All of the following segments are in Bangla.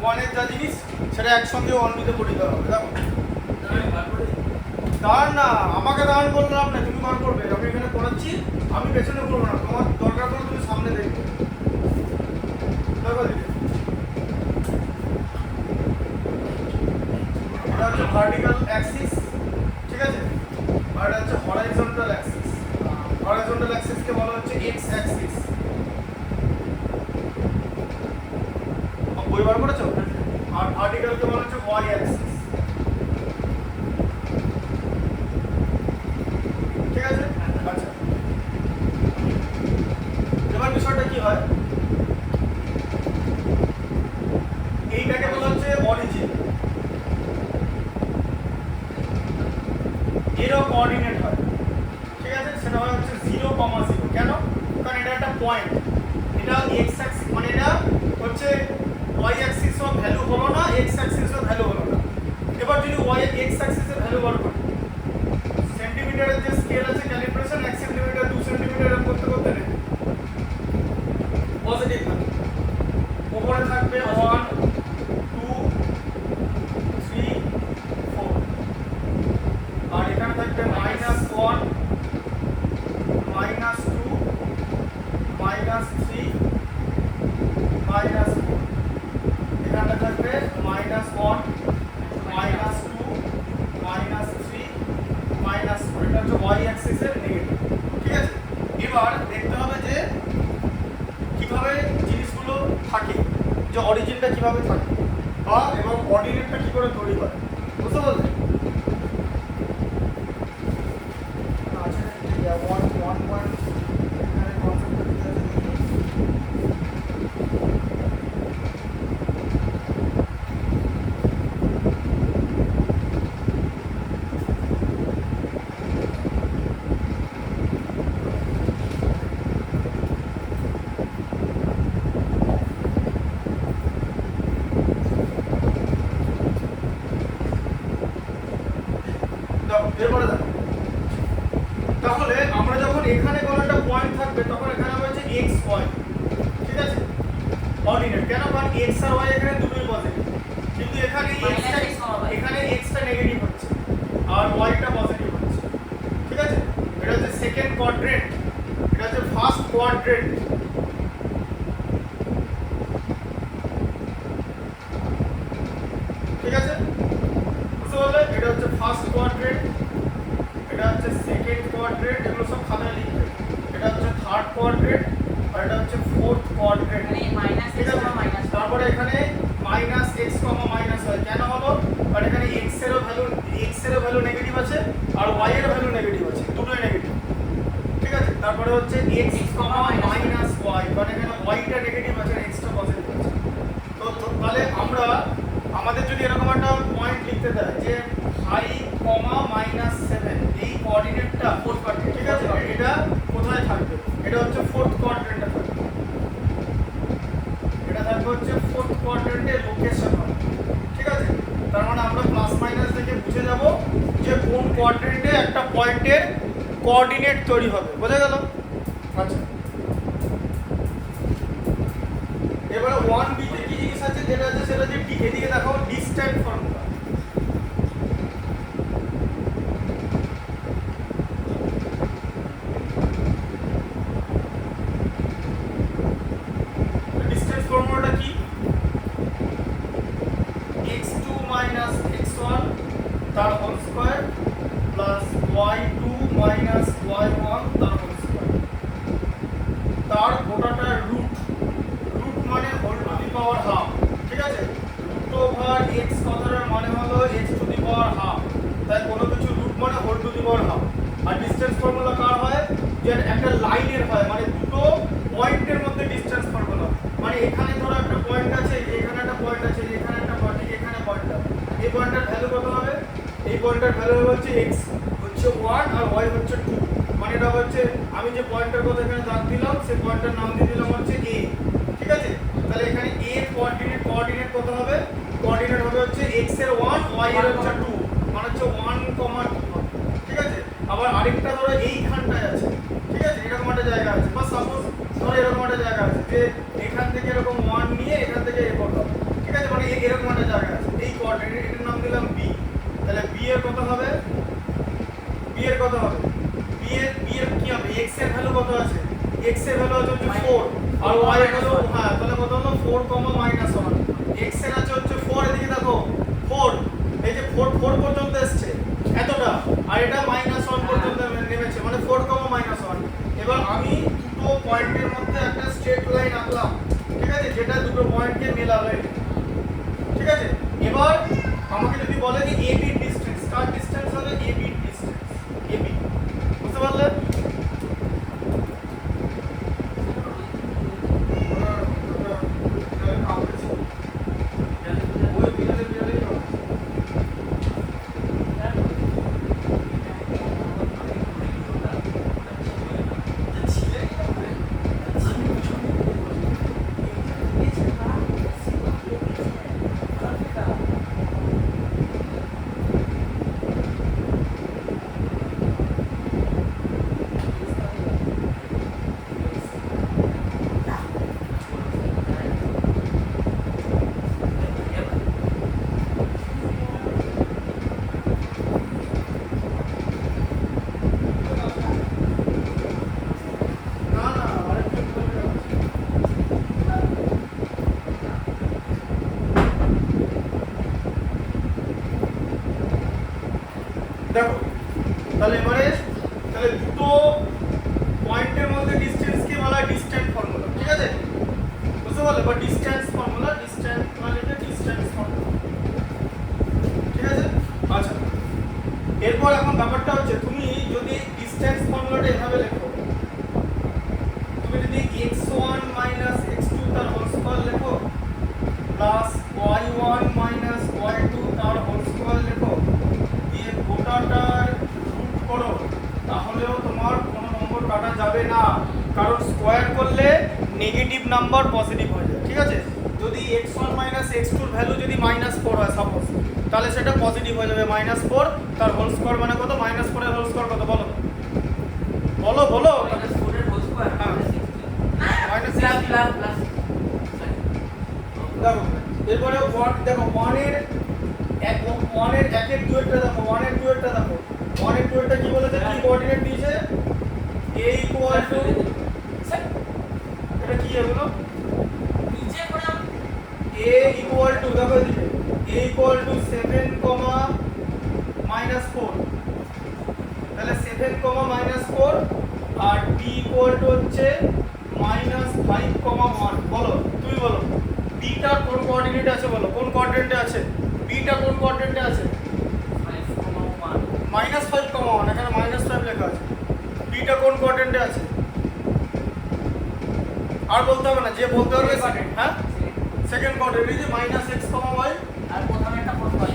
ওয়ানের যা জিনিস সেটা একসঙ্গে ওয়ান বিতে পড়িতে হবে। দেখো দাঁড়ান না, আমাকে দাঁড়ান বললাম না, তুমি বার করবে। আমি এখানে পড়াচ্ছি, আমি পেছনে করবো না, তোমার দরকার পড়লে তুমি সামনে দেখবে। দেখো দিদি, এটা হচ্ছে ভার্টিক্যাল অ্যাক্সিস, ঠিক আছে, আর এটা হচ্ছে হরাইজন্টাল অ্যাক্সিস। হরাইজন্টাল অ্যাক্সিসকে বলা হচ্ছে এক্স অ্যাক্সিস। বই বার করেছো? আর ভার্টিক্যালকে বলা হচ্ছে ওয়াই অ্যাক্সিস, ঠিক আছে। আচ্ছা, এবার বিষয়টা কি হয়, এইটাকে বলা হচ্ছে অরিজিন, এরও কোঅর্ডিনেট হয়, ঠিক আছে। সেটা হয় হচ্ছে 0,0। কেন? কারণ এটা একটা পয়েন্ট, এটা এক্স অ্যাক্সিস, মানে এটা হচ্ছে ওয়াই অ্যাক্সিসও ভ্যালু হলো না, এক্স অ্যাক্সিসও ভ্যালু হলো না। এবার যদি ওয়াই এক্স অ্যাক্সিসের ভ্যালু বার করি, সেন্টিমিটারের যে স্কেল আছে ক্যালিব্রেশন 1 সেন্টিমিটার 2 সেন্টিমিটার এরকম করতে করতে নেই পজিটিভ থাকবে, উপরে থাকবে 1 2 3 4, আর এখানে থাকবে -1 -2 -3 -4, এখানে থাকবে -1 -2 -3 -4। এটা হচ্ছে ওয়াই অ্যাক্সিসের নেগেটিভ, ঠিক আছে। এবার দেখতে হবে যে কিভাবে জিনিসগুলো থাকে, যে অরিজিনটা কিভাবে থাকে বা এবং কোঅর্ডিনেটটা কি করে তৈরি হয়, বুঝতে পারলে? আচ্ছা, 1 পয়েন্ট এখানে কনসেপ্টটা কি আছে দেখি। এরপরে দেখো, তাহলে আমরা যখন এখানে কোনো একটা পয়েন্ট থাকবে তখন এখানে হবে যে এক্স পয়েন্ট, ঠিক আছে, কোঅর্ডিনেট। কেন? কারণ এক্স আর ওয়াই এখানে দুটোই পজিটিভ, কিন্তু এখানে এক্সটা নেগেটিভ হচ্ছে আর ওয়াইটা পজিটিভ হচ্ছে, ঠিক আছে। এটা হচ্ছে সেকেন্ড কোয়াড্রেন্ট, এটা হচ্ছে ফার্স্ট কোয়াড্রেন্ট, ঠিক আছে, বুঝতে পারলে? এটা হচ্ছে ফার্স্ট কোয়াড্রেন্ট, এটা হচ্ছে সেকেন্ড কোয়াড্রেন্ট, এগুলো সব খাতায় লিখবে। এটা হচ্ছে থার্ড কোয়াড্রেন্ট, আর এটা হচ্ছে ফোর্থ কোয়াড্রেন্ট, ঠিক আছে। তারপরে এখানে -x, হয়। কেন হলো? কারণ এখানে x এরও ভ্যালু নেগেটিভ আছে আর y এর ভ্যালু নেগেটিভ আছে, দুটোই নেগেটিভ, ঠিক আছে। তারপরে হচ্ছে x, y, কারণ এখানে y টা নেগেটিভ আছে আর x টা পজিটিভ আছে। তো তাহলে আমরা আমাদের যদি এরকম একটা পয়েন্ট লিখতে দেয় যে 5, -7, এই কোঅর্ডিনেটটা ফোর্থ কোয়াড্রেন্ট, ঠিক আছে, এটা কোথায় থাকবে? এটা হচ্ছে ফোর্থ কোয়াড্রেন্টে থাকবে, এটা থাকবে হচ্ছে ফোর্থ কোয়াড্রেন্টের লোকেশন হবে, ঠিক আছে। তার মানে আমরা প্লাস মাইনাস দেখে বুঝে যাব যে কোন কোয়াড্রেন্টে একটা পয়েন্টের কোঅর্ডিনেট তৈরি হবে, বোঝা গেল? আচ্ছা, এবারে 1b তে কি জিনিস আছে, যেটা আছে সেটা যে এদিকে দেখো ডিসট্যান্ট ফর্মুলা, ডিসট্যান্স ফর্মুলাটা কি? x2 - x1 তার whole square plus y2 - y1 তার হোল স্কয়ার, তার গোটাটা রুট, মানে whole to the power half, ঠিক আছে। রুট ওভার x কথাটার মানে হলো x to the power half, তাই কোনো কিছু রুট মানে whole to the power half. আর ডিসটেন্স ফর্মুলা কার হয়? যে একটা লাইনের হয়, মানে দুটো পয়েন্টের মধ্যে ডিসটেন্স ফর্মুলা। মানে এখানে ধরো একটা পয়েন্ট আছে, এখানে একটা পয়েন্ট আছে, এখানে একটা পয়েন্ট, এখানে পয়েন্টটা, এই পয়েন্টটার ভ্যালু কত হবে? এই পয়েন্টটার ভ্যালু হবে হচ্ছে x হচ্ছে 1 আর y হচ্ছে 2, মানে এটা হচ্ছে আমি যে পয়েন্টের কথা এখানে দাগ দিলাম সেই পয়েন্টের নাম দিয়ে দিলাম হচ্ছে a, ঠিক আছে। তাহলে এখানে a এর কোঅর্ডিনেট কত হবে? কোঅর্ডিনেট হবে হচ্ছে x এর 1, y এর হচ্ছে 2, মানে হচ্ছে 1, 2, ঠিক আছে। আবার আরেকটা ধরো এইখানটায় আছে, ঠিক আছে, এরকম একটা জায়গা আছে, বা সাপোজ ধরো এরকম একটা জায়গা আছে যে এখান থেকে এরকম 1 নিয়ে এখান থেকে এ করলাম, ঠিক আছে, মানে কত হবে b এর কি হবে x এর ভ্যালু কত আছে x এর ভ্যালু আছে হচ্ছে 4 আর y এর ভ্যালু হ্যাঁ তাহলে কত হলো 4, -1 x এর আছে হচ্ছে 4 এদিকে দেখো 4 এই যে 4 পর্যন্ত এসেছে এতটা আর এটা -1 পর্যন্ত নেমেছে মানে 4, -1 এবার আমি দুটো পয়েন্টের মধ্যে একটা স্ট্রেট লাইন আঁকলাম ঠিক আছে যেটা দুটো পয়েন্টকে মেলাবে ঠিক আছে এবার আমাকে যদি বলে যে AB ডিসটেন্স কার ডিসটেন্স হবে AB ডিসটেন্স AB বুঝতে পারলে দেখো তাহলে এবারে তাহলে দুটো পয়েন্টের মধ্যে ডিসটেন্স কি বলা হয় ডিসট্যান্স ফর্মুলা ঠিক আছে বুঝতে পারলে বা ডিসটেন্স ফর্মুলা ডিসটেন্স মানে এটা ডিসটেন্স ফর্মুলা ঠিক আছে আচ্ছা এরপর এখন ব্যাপারটা হচ্ছে তুমি যদি ডিসটেন্স ফর্মুলাটা এভাবে লেখো তুমি যদি x1 - x2 তার হোল স্কয়ার লেখো প্লাস y1 - y2 তার হোল স্কয়ার লেখো দিয়ে গোটাটার রুট করো তাহলেও তোমার কোনো নম্বর কাটা যাবে না কারণ স্কয়ার করলে নেগেটিভ নাম্বার পজিটিভ হয়ে যায় ঠিক আছে যদি x1 - x2 এর ভ্যালু যদি -4 হয় সাপোজ তাহলে সেটা পজিটিভ হয়ে যাবে -4 তার হোল স্কয়ার মানে কত -4 এর হোল স্কয়ার কত বলো বলো বলো -4 এর হোল স্কয়ার মাইনাস প্লাস দেখো এরপরে 1 দেখো 1 এর 1 এর 1 এর 2 এরটা দেখো 1 এর 2 এরটা দেখো 1 এর 2 এরটা কি বলেছে কি কোঅর্ডিনেট দিয়েছে a ইকুয়াল টু এটা কি এগুলো নিচে করে a ইকুয়াল টু দেখো এদিকে a ইকুয়াল টু 7, -4 তাহলে 7, -4 আর b ইকুয়াল টু হচ্ছে -5, 1 বলো তুমি বলো b টা কোন কোঅর্ডিনেটে আছে বলো কোন কোঅর্ডিনেটে আছে b টা কোন কোঅর্ডিনেটে আছে 5,1 -5, এখানে -5 লেখা আছে b টা কোন কোঅর্ডিনেটে আছে আর বলতে হবে না যে বলতে হবে হ্যাঁ সেকেন্ড কোঅর্ডিনেট এই যে -x, y আর প্রথমে একটা কোণ পাই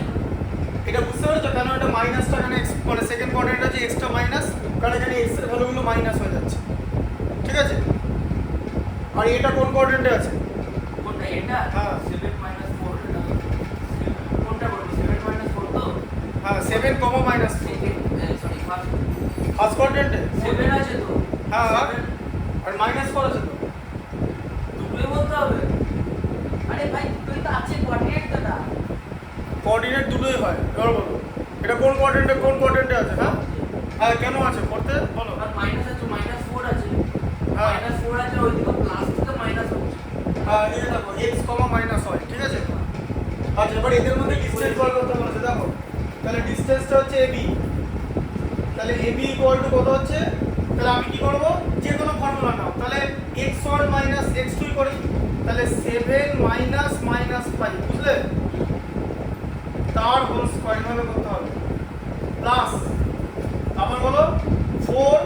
এটা বুঝতে পেরেছো কেন এটা মাইনাসটা এখানে x মানে সেকেন্ড কোঅর্ডিনেট আছে x টা মাইনাস কারণ এখানে x এর ভ্যালুগুলো মাইনাস হয়ে যাচ্ছে ঠিক আছে আর এটা কোন কোঅর্ডিনেটে আছে কোনটা এটা হ্যাঁ 7 - 4 এটা কোনটা বলবো 7 - 4 তো হ্যাঁ 7, -4 সরি ফার্স্ট কোঅর্ডিনেটে 7 আছে তো হ্যাঁ 7 আর -4 আছে তো দুটোই বলতে হবে আরে ভাই দুটোই তো আছে কোঅর্ডিনেট দাদা কোঅর্ডিনেট দুটোই হয় এবার বলো এটা কোন কোঅর্ডিনেটে আছে হ্যাঁ হ্যাঁ কেন আছে পড়তে বলো আর মাইনাস আছে -4 আছে হ্যাঁ -4 আছে ওইদিকে প্লাস থেকে মাইনাস হচ্ছে হ্যাঁ এই দেখো x, -y ঠিক আছে আচ্ছা এবার এদের মধ্যে ডিসটেন্স বার করতে বলেছে দেখো তাহলে ডিসটেন্সটা হচ্ছে ab তাহলে ab ইকুয়াল টু কত হচ্ছে তাহলে আমি কি করব যে কোনো ফর্মুলা নাও তাহলে x1 - x2 করি তাহলে 7 - -5 বুঝলে তার হোল স্কয়ার ভাবে করতে হবে প্লাস আবার বলো 4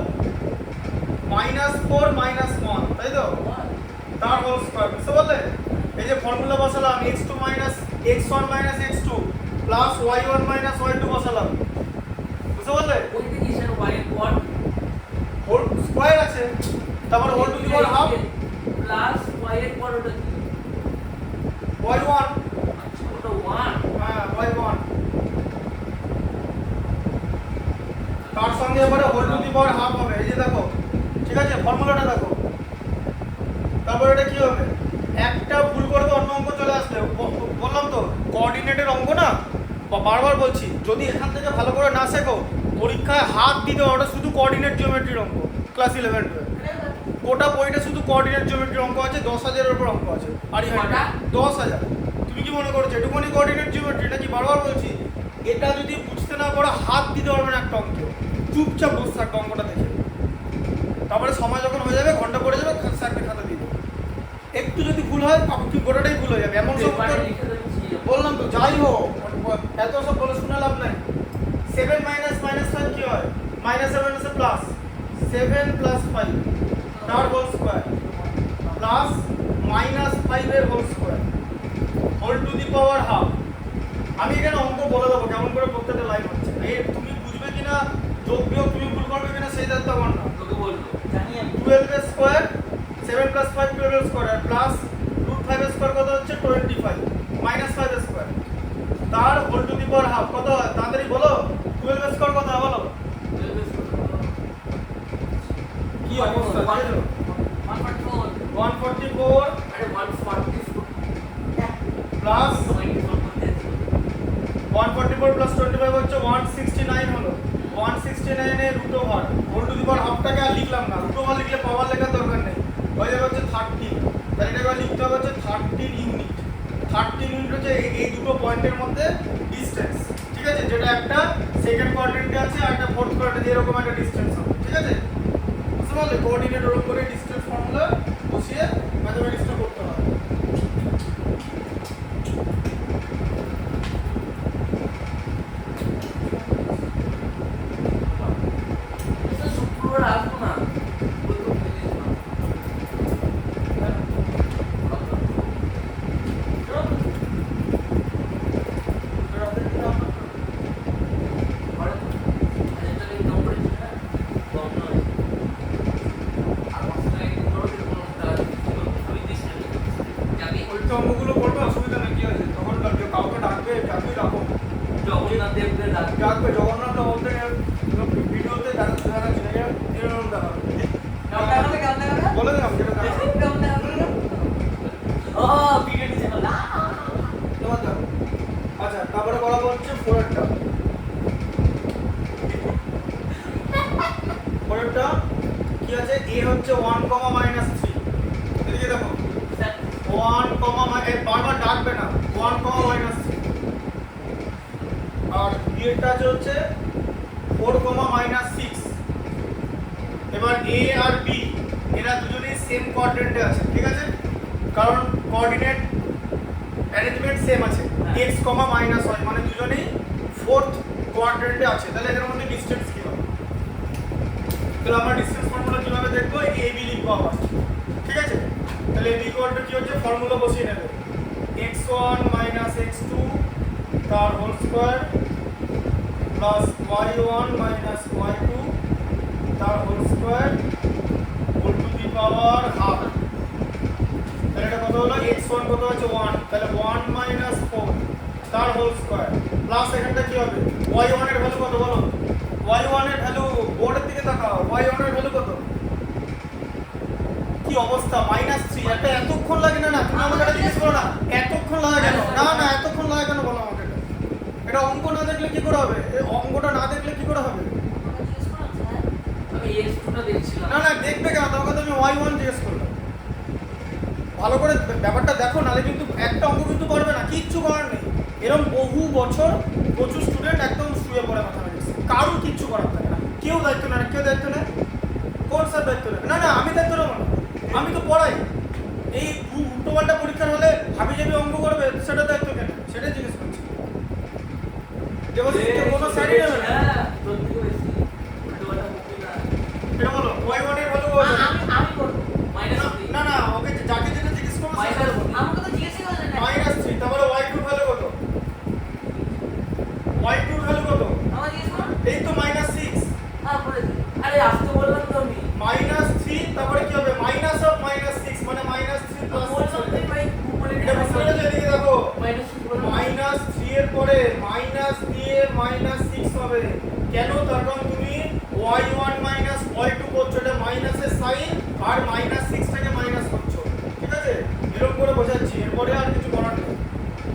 -4 - 1 তাই তো তার হোল স্কয়ার বুঝতে পারলে এই যে ফর্মুলা বসালাম x1 - x2 plus y1 - y2 বসালাম বুঝতে পারলে ওইদিকে কিসের y1 হোল স্কয়ার আছে তারপর whole to the power half plus y এর পর ওটা কি y1 আচ্ছা ওটা 1 হ্যাঁ y1 তার সঙ্গে এবারে whole to the power half হবে এই যে দেখো ঠিক আছে ফর্মুলাটা দেখো তারপর এটা কি হবে একটা ভুল করবে অন্য অঙ্ক চলে আসবে বললাম তো কোঅর্ডিনেটের অঙ্ক না বারবার বলছি যদি এখান থেকে ভালো করে না শেখো পরীক্ষায় হাত দিতে ওটা শুধু কোঅর্ডিনেট জিওমেট্রির অঙ্ক ক্লাস 11 12 গোটা বইটা শুধু কোঅর্ডিনেট জিওমেট্রির অঙ্ক আছে 10,000 এর উপর অঙ্ক আছে আর কটা? 10,000। তুমি কি মনে করছো এটুকুনি কোঅর্ডিনেট জিওমেট্রি নাকি? বারবার বলছি এটা যদি বুঝতে না পারো হাত দিতে পারবে না একটা অঙ্কে, চুপচাপ বসে থাকবে অঙ্কটা দেখে, তারপরে সময় যখন হয়ে যাবে ঘন্টা পড়ে যাবে স্যারকে খাতা দিয়ে দেবে। একটু যদি ভুল হয় কি গোটাটাই ভুল হয়ে যাবে এমন সব উত্তর। বললাম তো যাই হোক এত সব বলে শুনে লাভ নাই। 7 মাইনাস মাইনাস 5 কি হয়? মাইনাস 7 আছে প্লাস 7 প্লাস 5 তার হোল স্কয়ার প্লাস মাইনাস 5 এর whole square whole to the power half. আমি এখানে অঙ্ক বলে দেবো কেমন করে প্রত্যেকটা লাইন হচ্ছে, এই তুমি বুঝবে কিনা যোগ বিয়োগ তুমি ভুল করবে কিনা সেই দায়িত্ব আমার না। তোকে বলবো জানি আমি 12 এর স্কয়ার 7 প্লাস 5 12 এর স্কয়ার প্লাস √5 এর স্কয়ার কত হচ্ছে 25 মাইনাস 5 এর স্কয়ার তার whole to the power half কত হয় তাড়াতাড়ি বলো। 12 এর স্কয়ার কত হয় বলো? কি অবস্থা দেখো 144 আরে 144 প্লাস 144 প্লাস 25 হচ্ছে 169 হলো। 169 এর root over whole to the power হাফটাকে আর লিখলাম না, রুট ওভার লিখলে পাওয়ার লেখার দরকার নেই, হয়ে যাবে হচ্ছে 13। তাহলে এটাকে লিখতে হবে হচ্ছে 13 ইউনিট। 13 ইউনিট হচ্ছে এই দুটো পয়েন্টের মধ্যে ডিসটেন্স, ঠিক আছে? যেটা একটা সেকেন্ড কোঅর্ডিনেটে আছে আর একটা ফোর্থ কোঅর্ডিনেটে এরকম একটা ডিসটেন্স হবে, ঠিক আছে? বুঝতে পারলে? কোঅর্ডিনেট ওর উপরে ডিসটেন্স ফর্মুলা বসিয়ে ম্যাথমেটিক্সটা করতে হবে। শুক্রবার আসবো না অঙ্কগুলো করবে অসুবিধা নেই, কি আছে? তখন কাউকে ডাকবে, ডাকবে ডাকো, জগন্নাথ দেবকে ডাকবে ডাকবে জগন্নাথ বলতে ভিডিওতে দেখা যাচ্ছে এরকম দেখাবে। বলে দিলাম যেটা দেখাবে ও ভিডিও নিচে বলা তোমার দেখো। আচ্ছা তারপরে বলা হচ্ছে ফোরেরটা। ফোরেরটা কি আছে? এ হচ্ছে 1, -3। এদিকে দেখো 1, বারবার ডাকবে না 1, -3 আর বিয়েরটা হচ্ছে 4, -6। এবার এ আর বি এরা দুজনেই সেম কোঅর্ডিনেটে আছে, ঠিক আছে? কারণ কোঅর্ডিনেট অ্যারেঞ্জমেন্ট সেম আছে, x, -y মানে দুজনেই ফোর্থ কোঅর্ডিনেটে আছে। তাহলে এদের মধ্যে ডিসটেন্স কি হবে? তাহলে আমরা ডিসটেন্স ফর্মুলা কিভাবে দেখবো? এ বি লিখবো আবার, ঠিক আছে? তাহলে বি ইকুয়াল টু কি হচ্ছে ফর্মুলা বসিয়ে নেবে x1 - x2 তার whole square plus y1 - y2 তার whole square whole to the power half. তাহলে এটা কত হলো? x1 কত হচ্ছে 1, তাহলে 1 - 4 তার হোল স্কয়ার প্লাস এখানটা কি হবে? y1 এর ভ্যালু কত বলো? y1 এর ভ্যালু বোর্ডের দিকে তাকাও, y1 এর ভ্যালু কত? কি অবস্থা? -3। একটা এতক্ষণ লাগে না? তুমি আমাকে এটা জিজ্ঞেস করো না এতক্ষণ লাগে কেন? না এতক্ষণ লাগে কেন বলো আমাকে। এটা অঙ্ক না দেখলে কি করে হবে? এই অঙ্কটা না দেখলে কি করে হবে? আমি x2টা দেখছিলাম না দেখবে কেন? তোমাকে তো আমি y1 জিজ্ঞেস করলাম। ভালো করে ব্যাপারটা দেখো, নালে কিন্তু একটা অঙ্ক কিন্তু পারবে না, কিচ্ছু করার নেই। এরকম বহু বছর প্রচুর স্টুডেন্ট একদম শুয়ে পড়ে ম্যাথামেটিক্স, কারোর কিচ্ছু করার থাকে না, কেউ দায়িত্ব নেয় না। কেউ দায়িত্ব নেয়? কোন স্যার দায়িত্ব নেবে? না আমি দায়িত্ব নেবো না, আমি তো পড়াই। এই উল্টোপাল্টা পরীক্ষার হলে হাবি জাবি অঙ্ক করবে সেটা দায়িত্ব কেন? সেটাই জিজ্ঞেস করছি। কোনো স্যারই নেবে না। এটা বলো y1 এর ভ্যালু কত? আমি করব -3 না ওকে যাকে যেটা জিজ্ঞেস করো সেটা বলো। আমাকে তো জিজ্ঞেস করলেন না -3 তারপরে y2 এর ভ্যালু কত? y2 এর ভ্যালু কত? আমাকে জিজ্ঞেস করো এই তো -6। বলে দিন আরে আসতে বললাম তো আমি -3 তারপরে কি হবে? মাইনাস অফ -6 মানে -3 প্লাস বললাম তো ভাই উপরে এটা বুঝতে পেরেছো? এদিকে দেখো -6 বললাম -3 এর পরে মাইনাস দিয়ে -6 হবে কেন? তার কারণ তুমি y1 - y2 করছো, এটা মাইনাসের সাইন আর -6টাকে মাইনাস করছো, ঠিক আছে? এরকম করে বোঝাচ্ছি, এরপরে আর কিছু করার নেই,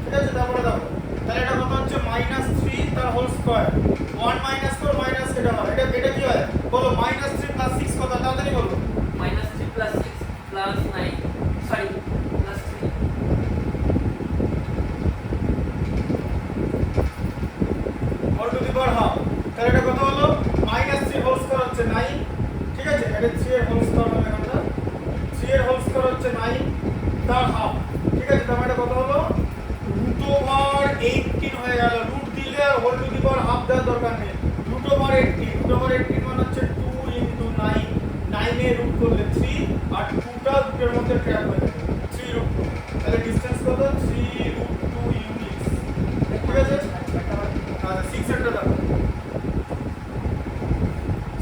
ঠিক আছে? তারপরে দেখো তাহলে এটা কত হচ্ছে? -3 তার হোল স্কয়ার 1 - 4 - এটা রুটের মধ্যে ট্র্যাপ হয়ে যাবে 3 রুট 2 তাহলে ডিসটেন্স কত 3 রুট 2 ইউনিটস ঠিক আছে আচ্ছা 6 এরটা দাও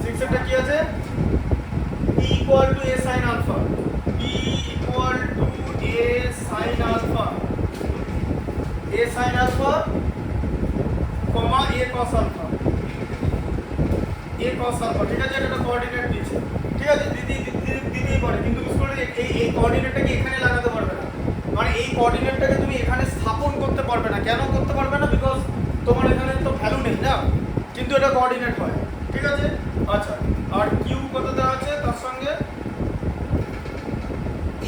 6 এরটা কি আছে e equal to a sin alpha e equal to a sin alpha comma a cos alpha a cos alpha ঠিক আছে এটা কোঅর্ডিনেট দিয়েছে ঠিক আছে দিতেই পারে কিন্তু বুঝতে এই কোঅর্ডিনেটটাকে এখানে লাগাতে পারবে না মানে এই কোঅর্ডিনেটটাকে তুমি এখানে স্থাপন করতে পারবে না কেন করতে পারবে না বিকজ তোমার এখানে তো ভ্যালু নেই না কিন্তু এটা কোঅর্ডিনেট হয় ঠিক আছে আচ্ছা আর কিউ কত দেওয়া আছে তার সঙ্গে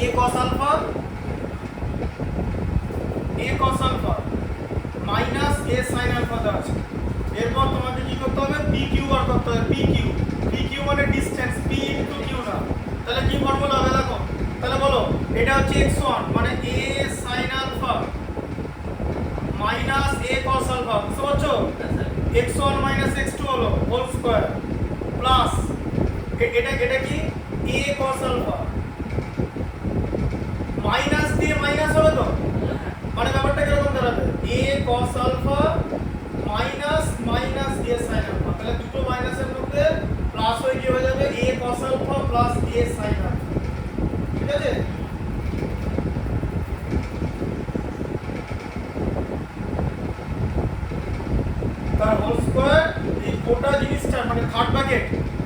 a cos alpha minus a sin alpha দেওয়া আছে এরপর তোমাকে কি করতে হবে pq বার করতে হবে pq মানে ডিসটেন্স p ইনটু q না তাহলে কি ফর্মুলা হবে দেখো তাহলে বলো এটা হচ্ছে x1 মানে a sin alpha minus a cos alpha বুঝতে পারছো x1 মাইনাস x2 হলো হোল স্কয়ার প্লাস এটা কি a cos alpha মাইনাস দিয়ে মাইনাস হলো তো মানে ব্যাপারটা কিরকম দাঁড়াবে a cos alpha minus minus a sin alpha তাহলে দুটো মাইনাসের মধ্যে প্লাস হয়ে কি হয়ে যাবে a cos alpha plus a sin alpha ঠিক আছে তার হোল স্কয়ার এই গোটা জিনিসটা মানে থার্ড ব্র্যাকেট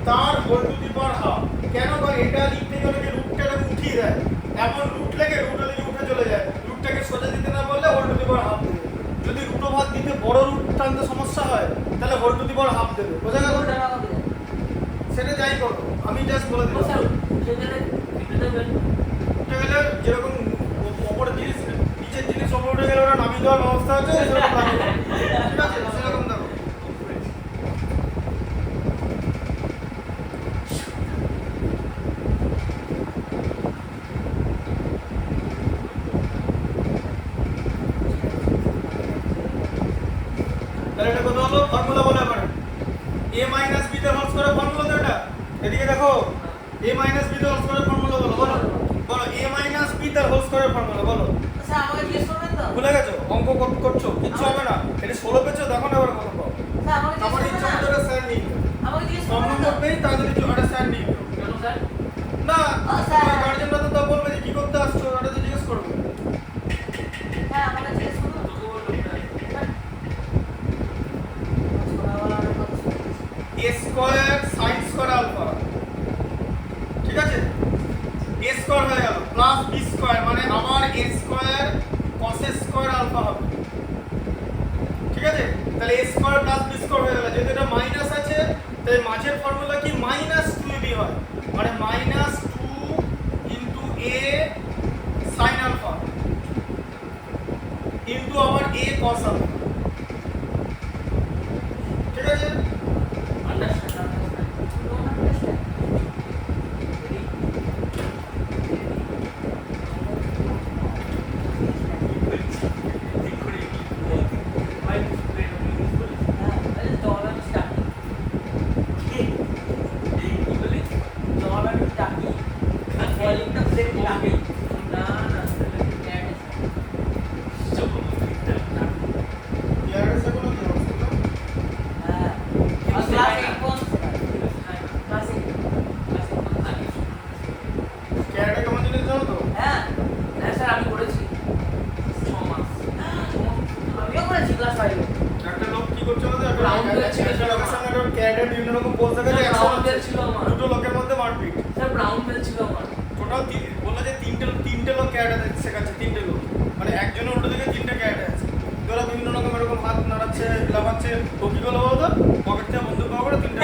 তার whole to the power half কেন করে এটা লিখতে গেলে যে রুটটাকে উঠিয়ে দেয় এমন রুট লেগে রুটটা যদি উঠে চলে যায় রুটটাকে সোজা দিতে না বললে whole to the power half দেবে যদি রুট ওভার দিতে বড় রুট টানতে সমস্যা হয় তাহলে whole to the power half দেবে বোঝা গেল সেটা যাই করো আমি জাস্ট বলে দিলাম উঠে গেলে যেরকম ওপরে জিনিস নিচের জিনিস ওপরে উঠে গেলে ওরা নামিয়ে দেওয়ার ব্যবস্থা আছে সেরকম নামিয়ে দেবে। ঠিক আছে সেরকম দেখো তাহলে এটা কত হলো ফর্মুলা বলা পারে a মাইনাস b এর হোল স্কয়ার ফর্মুলা তো এটা এদিকে দেখো a মাইনাস b এর হোল স্কয়ার ফর্মুলা বলো বলো বলো a মাইনাস b এর হোল স্কয়ার ফর্মুলা বলো আচ্ছা আমাকে জিজ্ঞেস করবেন তো ভুলে গেছো অঙ্ক করছো কিচ্ছু হবে না এটা 16 পেছো দেখো না আবার কত পাও স্যার আমাকে আমার ইচ্ছা মতো এটা স্যার নিই আমাকে জিজ্ঞেস কম করবেন তো নম্বর পেয়ে তাড়াতাড়ি একটা স্যার নিই কেন স্যার না স্যার। তোমার গার্জিয়ানরা তো তা বলবে যে কি করতে আসছো এটা তো জিজ্ঞেস করবে হ্যাঁ আমাকে জিজ্ঞেস করবেন তোকে বললাম a square sin square alpha ঠিক আছে a স্কয়ার হয়ে গেল প্লাস b স্কয়ার মানে আবার a square cos square alpha হবে ঠিক আছে তাহলে a square plus b square হয়ে গেল যেহেতু এটা মাইনাস আছে তাই মাঝের ফর্মুলা কি মাইনাস 2ab হয় মানে minus 2 into a sin alpha into আবার a cos আলফা ঠিক আছে আন্ডারস্ট্যান্ড ইয়ারের সেগুলো কি অবস্থা ক্যারেটে কেমন জিনিস জানো তো একটা লোক কি করছে বলতো Brown belt ছিল একটা লোকের সঙ্গে একটা ক্যারেটের বিভিন্ন রকম পোজ থাকে যে দুটো লোকের মধ্যে মারপিট টোটাল বললো যে তিনটে লোক ক্যারেটে শেখাচ্ছে তিনটে লোক মানে একজনের উল্টো দিকে তিনটে ক্যারেটে আছে ওরা বিভিন্ন রকম এরকম হাত নাড়াচ্ছে লাফাচ্ছে ও কি করলো বলতো পকেট থেকে বন্দুক পাওয়া করে তিনটে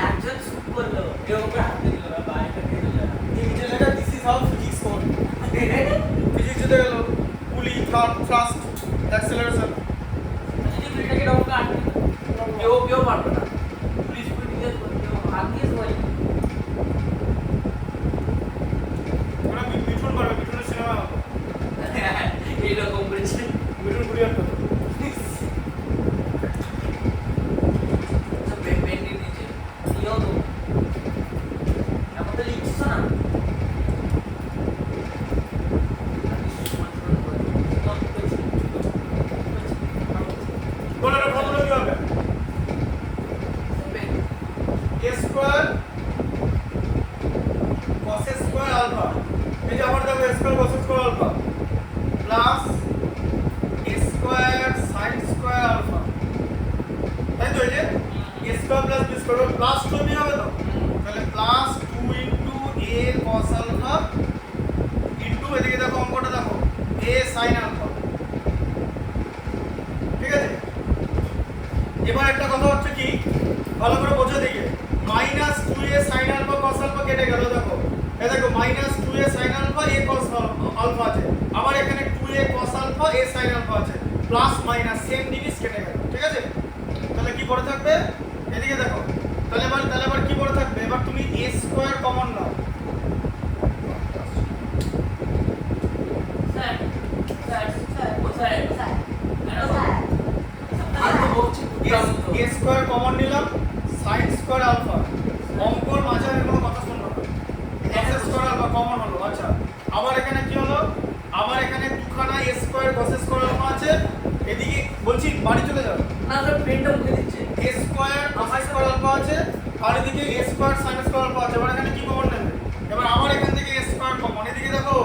একজন শুট করলো কেউ ওকে হাতে দিল না বাইরে দিল না নিচে লেখা this is how physics code physics যেতে গেল পুলি থ্রাস্ট অ্যাক্সেলারেশন যদি ফিল্ডটাকে ডবল আটকে কেউ পারবে না পুলিশ পুলিশ কেউ হাত দিয়ে সবাই ওরা মিঠুন পারবে মিঠুনের সিনেমা এইরকম প্লাস 2b হবে তো, তাহলে plus 2 into a cos alpha into এদিকে দেখো অঙ্কটা দেখো a sin আলফা। ঠিক আছে, এবার একটা কথা হচ্ছে কি ভালো করে বোঝো দিকে, minus 2a sin alpha cos alpha কেটে গেল, দেখো এই দেখো minus 2a sin alpha a cos alpha আছে, আবার এখানে 2a cos alpha a sin alpha আছে, প্লাস মাইনাস সেম জিনিস কেটে গেল। ঠিক আছে, তাহলে কি পড়ে থাকবে এদিকে দেখো, তাহলে এবার কি পড়ে থাকবে, এবার তুমি a স্কয়ার কমন নাও। স্যার আর তো বলছি a স্কয়ার কমন নিলাম, sin স্কয়ার আলফা, অঙ্কর মাঝে কোনো কথা শুনলো না, cos স্কয়ার আলফা কমন হলো। আচ্ছা, আবার এখানে কি হলো, আবার এখানে দুখানা a square cos square alpha আছে, এদিকে বলছি বাড়ি চলে যাও না স্যার পেনটা মুখে দিচ্ছে, a square cos square alpha আছে, আর এদিকে a square sin square alpha আছে, এবার এখানে কি কমন নেবে, এবার আবার এখান থেকে a স্কয়ার কমন, এদিকে দেখো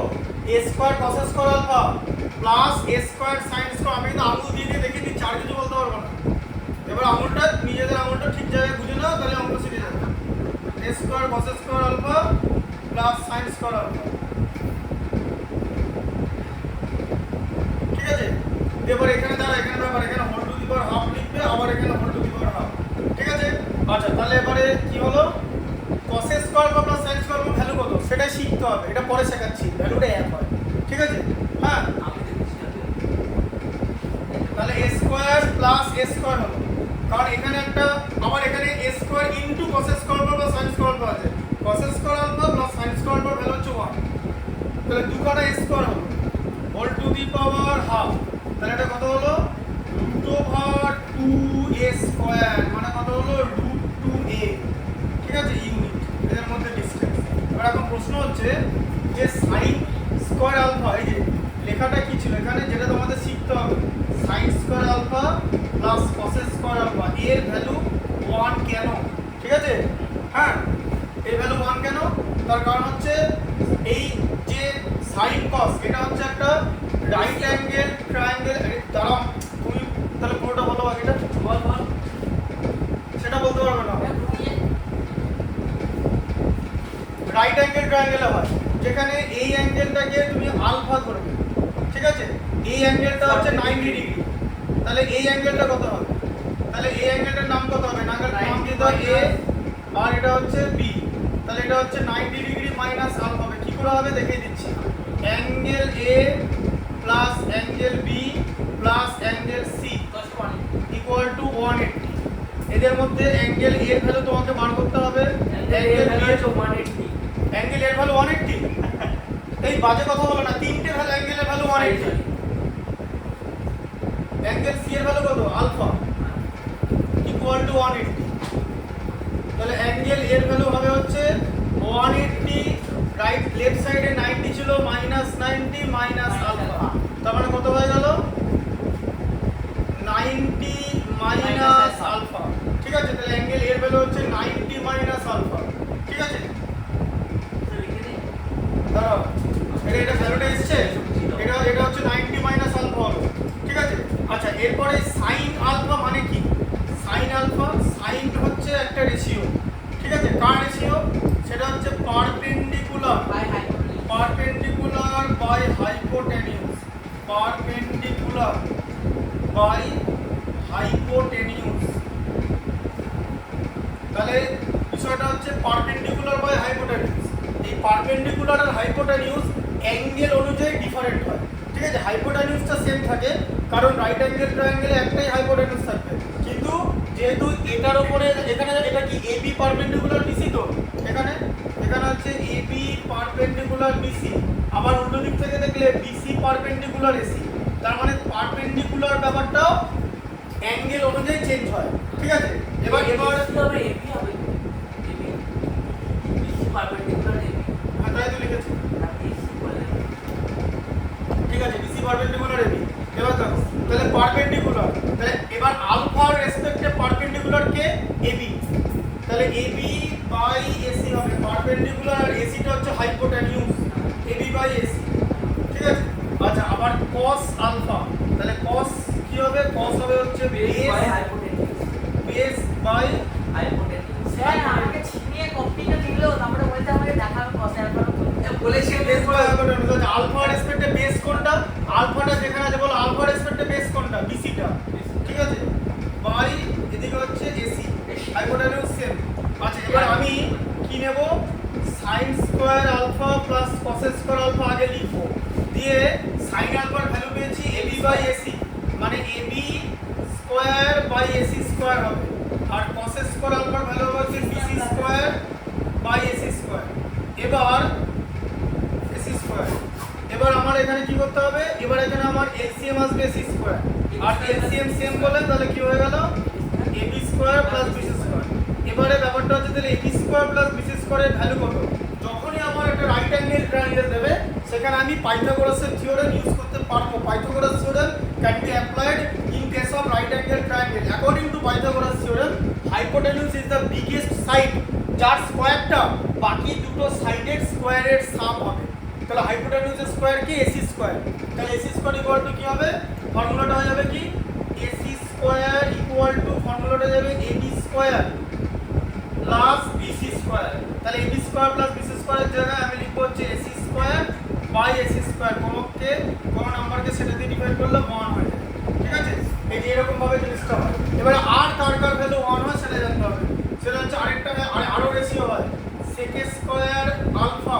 a square cos square alpha plus a square sin square, আমি কিন্তু আঙুল দিয়ে দেখিয়ে দিচ্ছি, আর কিছু বলতে পারবো না। এবার আঙুলটা নিজেদের আঙুলটা ঠিক জায়গায় বুঝে নাও, তাহলে অঙ্ক শিখে যাবে। a square cos square alpha plus sin square alpha. ঠিক আছে, এবার এখানে দাঁড়া, এখানে ব্যাপার, এখানে whole to the power half লিখবে, আবার এখানে whole to the power half. ঠিক আছে, আচ্ছা তাহলে এবারে কি হলো, cos square plus sin square value কত সেটাই শিখতে হবে, এটা পরে শেখাচ্ছি, ভ্যালুটা এক হয়। ঠিক আছে, হ্যাঁ আমি দেখছি না। তাহলে a square plus a square হলো, কারণ এখানে একটা আবার এখানে a square into cos square plus sin square আছে, cos square alpha plus sin square value হচ্ছে 1, তাহলে দুখানা a স্কয়ার হলো whole to the power half, তাহলে এটা কত হলো রুট ওভার 2a স্কয়ার, মানে কত হলো রুট 2a। ঠিক আছে, ইউনিট এদের মধ্যে ডিসটেন্স। এবার এখন প্রশ্ন হচ্ছে যে sin স্কয়ার আলফা, এই যে লেখাটা কি ছিল এখানে, যেটা তোমাদের শিখতে হবে, sin square alpha plus cos square alpha এর ভ্যালু 1 কেন? ঠিক আছে, হ্যাঁ এর ভ্যালু 1 কেন, তার কারণ হচ্ছে এই যে sin cos এটা হচ্ছে একটা রাইট অ্যাঙ্গেল ট্রায়াঙ্গেল। দাঁড়াও তুমি তাহলে পুরোটা বলো, বাকিটা বল বল সেটা বলতে পারবে না। রাইট অ্যাঙ্গেল ট্রায়াঙ্গেল হয় যেখানে এই অ্যাঙ্গেলটাকে তুমি আলফা ধরবে। ঠিক আছে, এই অ্যাঙ্গেলটা হচ্ছে 90 ডিগ্রি, তাহলে এই অ্যাঙ্গেলটা কত হবে, তাহলে এই অ্যাঙ্গেলটার নাম কত হবে, নাম দিতে হয় a, আর এটা হচ্ছে b, তাহলে এটা হচ্ছে 90 ডিগ্রি মাইনাস আলফা হবে। কি করে হবে দেখিয়ে দিচ্ছি, angle a plus angle b plus angle c equal to 180। এদের মধ্যে অ্যাঙ্গেল a এর ভ্যালু তোমাকে বার করতে হবে, অ্যাঙ্গেল b এর 180, অ্যাঙ্গেল এর ভ্যালু 180, এই বাজে কথা বলো না, তিনটে ভ্যালু অ্যাঙ্গেলের ভ্যালু 180, অ্যাঙ্গেল সি এর ভ্যালু কত আলফা ইকুয়াল টু 180, তাহলে অ্যাঙ্গেল এর ভ্যালু হবে হচ্ছে 180, রাইট লেফট সাইডে 90 ছিল, মাইনাস 90 মাইনাস আলফা, তার মানে কত হয়ে গেল 90 মাইনাস আলফা। ঠিক আছে, তাহলে অ্যাঙ্গেল এর ভ্যালু হচ্ছে 90 মাইনাস আলফা। ঠিক আছে, দাঁড়াও এটা ভ্যালুটা এসছে, এটা হচ্ছে 90 মাইনাস আলফা হলো। ঠিক আছে, আচ্ছা এরপরে sin আলফা মানে কি, sin আলফা, sin হচ্ছে একটা রেশিও। ঠিক আছে, কার রেশিও, সেটা হচ্ছে পারপেন্ডিকুলার বাই হাইপোটেনিউস, পারপেন্ডিকুলার বাই হাইপোটেনিউস। তাহলে বিষয়টা হচ্ছে পারপেন্ডিকুলার বাই হাইপোটেনিউস, এই পারপেন্ডিকুলার আর হাইপোটেনিউস অ্যাঙ্গেল অনুযায়ী ডিফারেন্ট হয়। ঠিক আছে, হাইপোটেনিউসটা সেম থাকে কারণ রাইট অ্যাঙ্গেল ট্রায়াঙ্গেলে একটাই হাইপোটেনিউস থাকবে, কিন্তু যেহেতু এটার উপরে এখানে এটা কি এবি পারপেন্ডিকুলার বিসি, তো এখানে হচ্ছে এবি পারপেন্ডিকুলার বিসি, আবার উল্টো দিক থেকে দেখলে বিসি পারপেন্ডিকুলার এসি, তার মানে পারপেন্ডিকুলার ব্যাপারটাও অ্যাঙ্গেল অনুযায়ী চেঞ্জ হয়। ঠিক আছে, এবার কি হবে, এবি হবে, এবি বিসি পারপেন্ডিকুলার এবি, হ্যাঁ তাই তো লিখেছি। ঠিক আছে, বিসি পারপেন্ডিকুলার এবি। এবার দেখো তাহলে পারপেন্ডিকুলার, তাহলে এবার আলফার রেসপেক্টে পারপেন্ডিকুলার কে এবি, তাহলে এবি বাই এসি হবে পারপেন্ডিকুলার, আর এসিটা হচ্ছে হাইপোটেনিউস, এবি বাই এসি। ঠিক আছে, আচ্ছা আবার cos আলফা, তাহলে cos কি হবে, cos হবে হচ্ছে বেস বাই হাইপোটেনিউস, স্যার আমাকে ছিনিয়ে কপিটা দিলো তারপরে বলতে আমাকে দেখাবে কষে একবার বলেছি বেস আলফা রেসপেক্টে বেস কোনটা, আলফাটা যেখানে আছে বলো আলফা রেসপেক্টে বেস কোনটা, বিসিটা, ঠিক আছে, বাই এদিকে হচ্ছে এসি, হাইপোটেনিউজ সেম। আচ্ছা এবার আমি কি নেব, sine square alpha plus cos square alpha আগে লিখবো, দিয়ে সাইন আলফার ভ্যালু পেয়েছি এবি বাই এসি, মানে AB square by AC square হবে, আর কস স্কয়ার আলফার ভ্যালু হচ্ছে BC square by AC square. এবার এসি স্কয়ার, এবার আমার এখানে কি করতে হবে, এবার এখানে আমার এলসিএম আসবে এসি স্কয়ার, আর এলসিএম সেম বলে তাহলে কি হয়ে গেল AB square plus BC square. এবারে ব্যাপারটা হচ্ছে তাহলে এবি স্কয়ার প্লাস বিসি স্কয়ারের ভ্যালু কত, যখনই আমার একটা রাইট অ্যাঙ্গেল ট্রায়াঙ্গেল দেবে সেখানে আমি পাইথাগোরাসের থিওরেম ইউজ করতে পারবো। Pythagoras theorem can be applied in case of right angle triangle. According to Pythagoras theorem হাইপোটেনিউজ is the biggest side যার স্কয়ারটা বাকি দুটো সাইডের স্কয়ারের সাম হবে। তাহলে হাইপোটেনিউজের স্কয়ার কি এসি স্কয়ার, তাহলে এসি স্কয়ার ইকুয়াল টু কি হবে, ফর্মুলাটা হয়ে যাবে কি এসি স্কয়ার ইকুয়াল টু ফর্মুলাটা যাবে AB square plus BC square. তাহলে এবি স্কয়ার প্লাস বিসি স্কয়ারের জায়গায় আমি লিখব হচ্ছে AC square by AC square, কোন নাম্বারকে সেটা দিয়ে ডিভাইড করলে 1 হয়ে যাবে, ঠিক আছে। এই যে এরকম ভাবে জিনিসটা হয়। এবারে আর কার ভ্যালু 1 হয় সেটা জানতে হবে, সেটা হচ্ছে আরেকটা আরো রেশিও হয় sec square alpha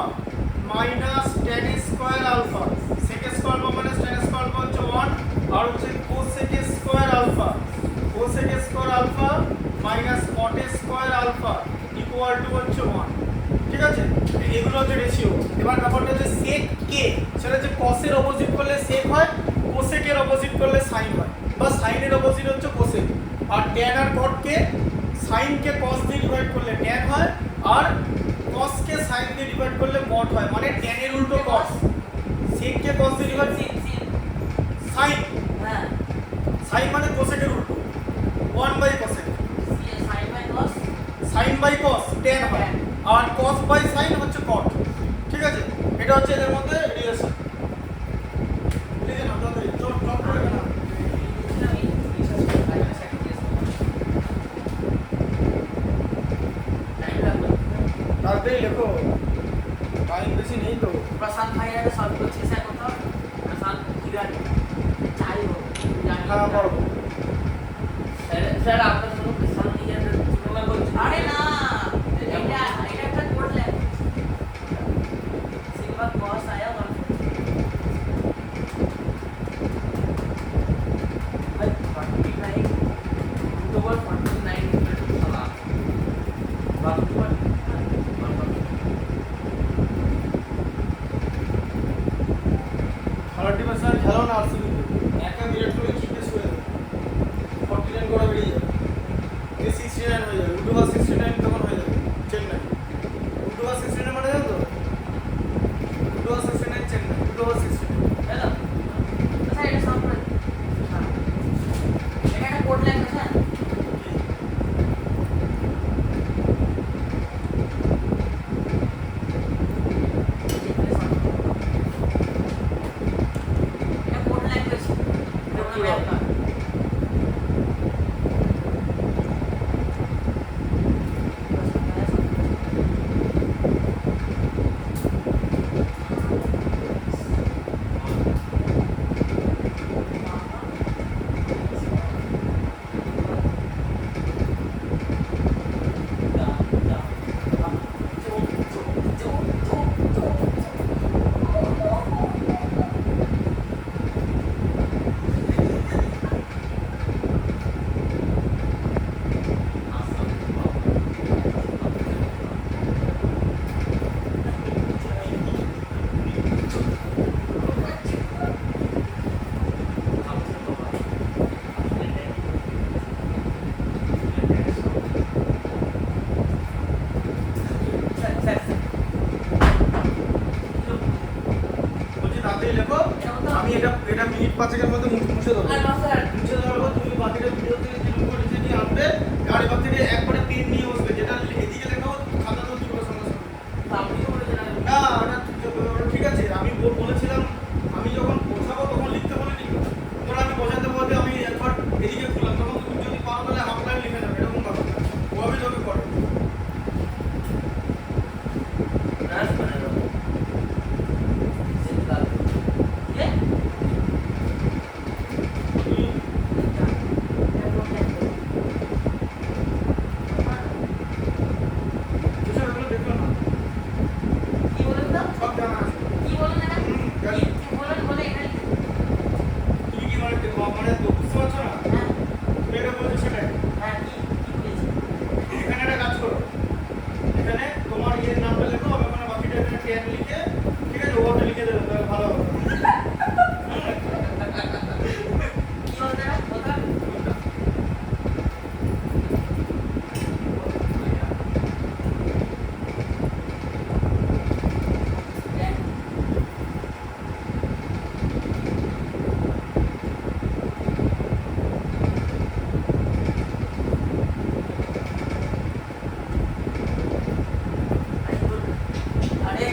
minus tan square alpha, sec square alpha minus tan square alpha হচ্ছে 1, আর হচ্ছে cosec square alpha, cosec square alpha minus cot square alpha equal to হচ্ছে 1, ঠিক আছে। এগুলো হচ্ছে রেশিও। এবার ব্যাপারটা হচ্ছে sec k, সেটা হচ্ছে cos এর অপোজিট করলে sec হয়, cosec এর অপোজিট করলে sin হয়, বা sin এর অপোজিট হচ্ছে cosec। আর tan আর cot কে sin কে cos দিয়ে ডিভাইড করলে tan হয়, আর cos কে sin দিয়ে ডিভাইড করলে mod হয়, মানে tan এর উল্টো cos, sec কে cos দিয়ে ডিভাইড sin, হ্যাঁ sin মানে cosec এর উল্টো 1 by cosec, sin by cos tan হয়, আর cos বাই sin হচ্ছে cot, ঠিক আছে। এটা হচ্ছে এদের মধ্যে রিলেশন। ঠিক আছে না, তাহলে চট করে না তাড়াতাড়ি লেখো, টাইম বেশি নেই তো। प्रशांत भाई ने सब कुछ ऐसा करता प्रशांत किरण चाहिए हो হ্যাঁ পড়বো। सर आपका तो प्रशांत नहीं है तो मैं बोल अरे ना এটা একটা করলে सिंपल कॉस आया 1 भाई 49 तो 49 साला बात पर 30% খেলো না আরসিবি, একটা মিনিট করে জিতে শুয়ে যাবে, 49 করে বেরিয়ে যাবে, এই 69 হয়ে যাবে, উডুবা 69 তখন হয়ে যাবে চেন্নাই। উডুবা 69 মানে জানো তো, উডুবা 69 চেন্নাই, উডুবা 69 হ্যালো আচ্ছা এটা সব করে এটা একটা কোড ল্যাঙ্গুয়েজ হ্যাঁ এটা কোড ল্যাঙ্গুয়েজ এটা আপনার বলছি তাড়াতাড়ি লেখো, আমি এটা মিনিট 5 মধ্যে মুছে দেবো, আর মাস্টার মুছে দেওয়ার পর তুমি বাকিটা ভিডিও থেকে ক্লিক করে নিচে নিয়ে আনবে, আর এবার থেকে একবারে পেন নিয়ে বসবে, যেটা এদিকে লেখো খাতা তো তুলবে সঙ্গে সঙ্গে। আপনি তো বলে জানেন না ওটা ঠিক আছে, আমি বলেছিলাম আমি যখন বোঝাবো তখন লিখতে বলিনি, তখন আমি বোঝাতে বলতে আমি একবার এদিকে খুললাম, তখন তুমি যদি পারো তাহলে হাফ লাইন লিখে নেবে, এরকম ব্যাপার ওভাবে তোকে করে। মানে তো বুঝতে পারছো না? হ্যাঁ তুমি এটা বলছো সেটাই। হ্যাঁ কি বলেছি এখানে একটা কাজ করো। এখানে তোমার ইয়ের নামটা লেখো, আমি ওখানে বাকিটা এখানে টেন লিখে, ঠিক আছে, ওটা লিখে দেবো, তাহলে ভালো হবে। কি বলতে না কথা আরে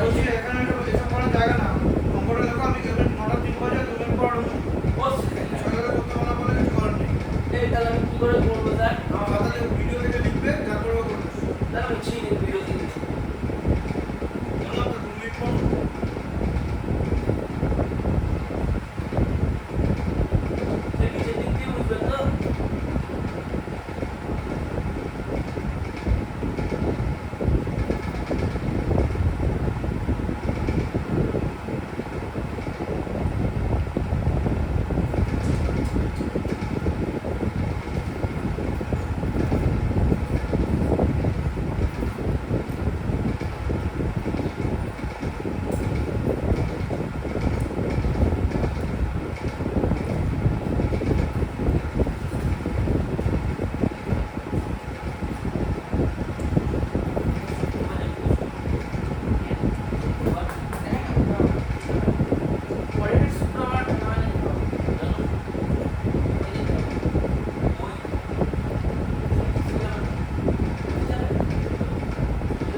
বলছি, এখানে এসব করার জায়গা না। নম্বরটা লেখো, আমি এখানে 9টা 3 বাজে 2 মিনিট পর ঢুকবো। সকালে করতে মানা করলে কিছু করার নেই। তাহলে আমি কি করে করবো স্যার আমার খাতাতে ভিডিও দেখে লিখবে, যা করবে করবে। তাহলে আমি চিনি ভিডিও দিচ্ছি বললাম তো 2 মিনিট পর ঢুকবো। নিচের দিক দিয়ে বুঝবেন তো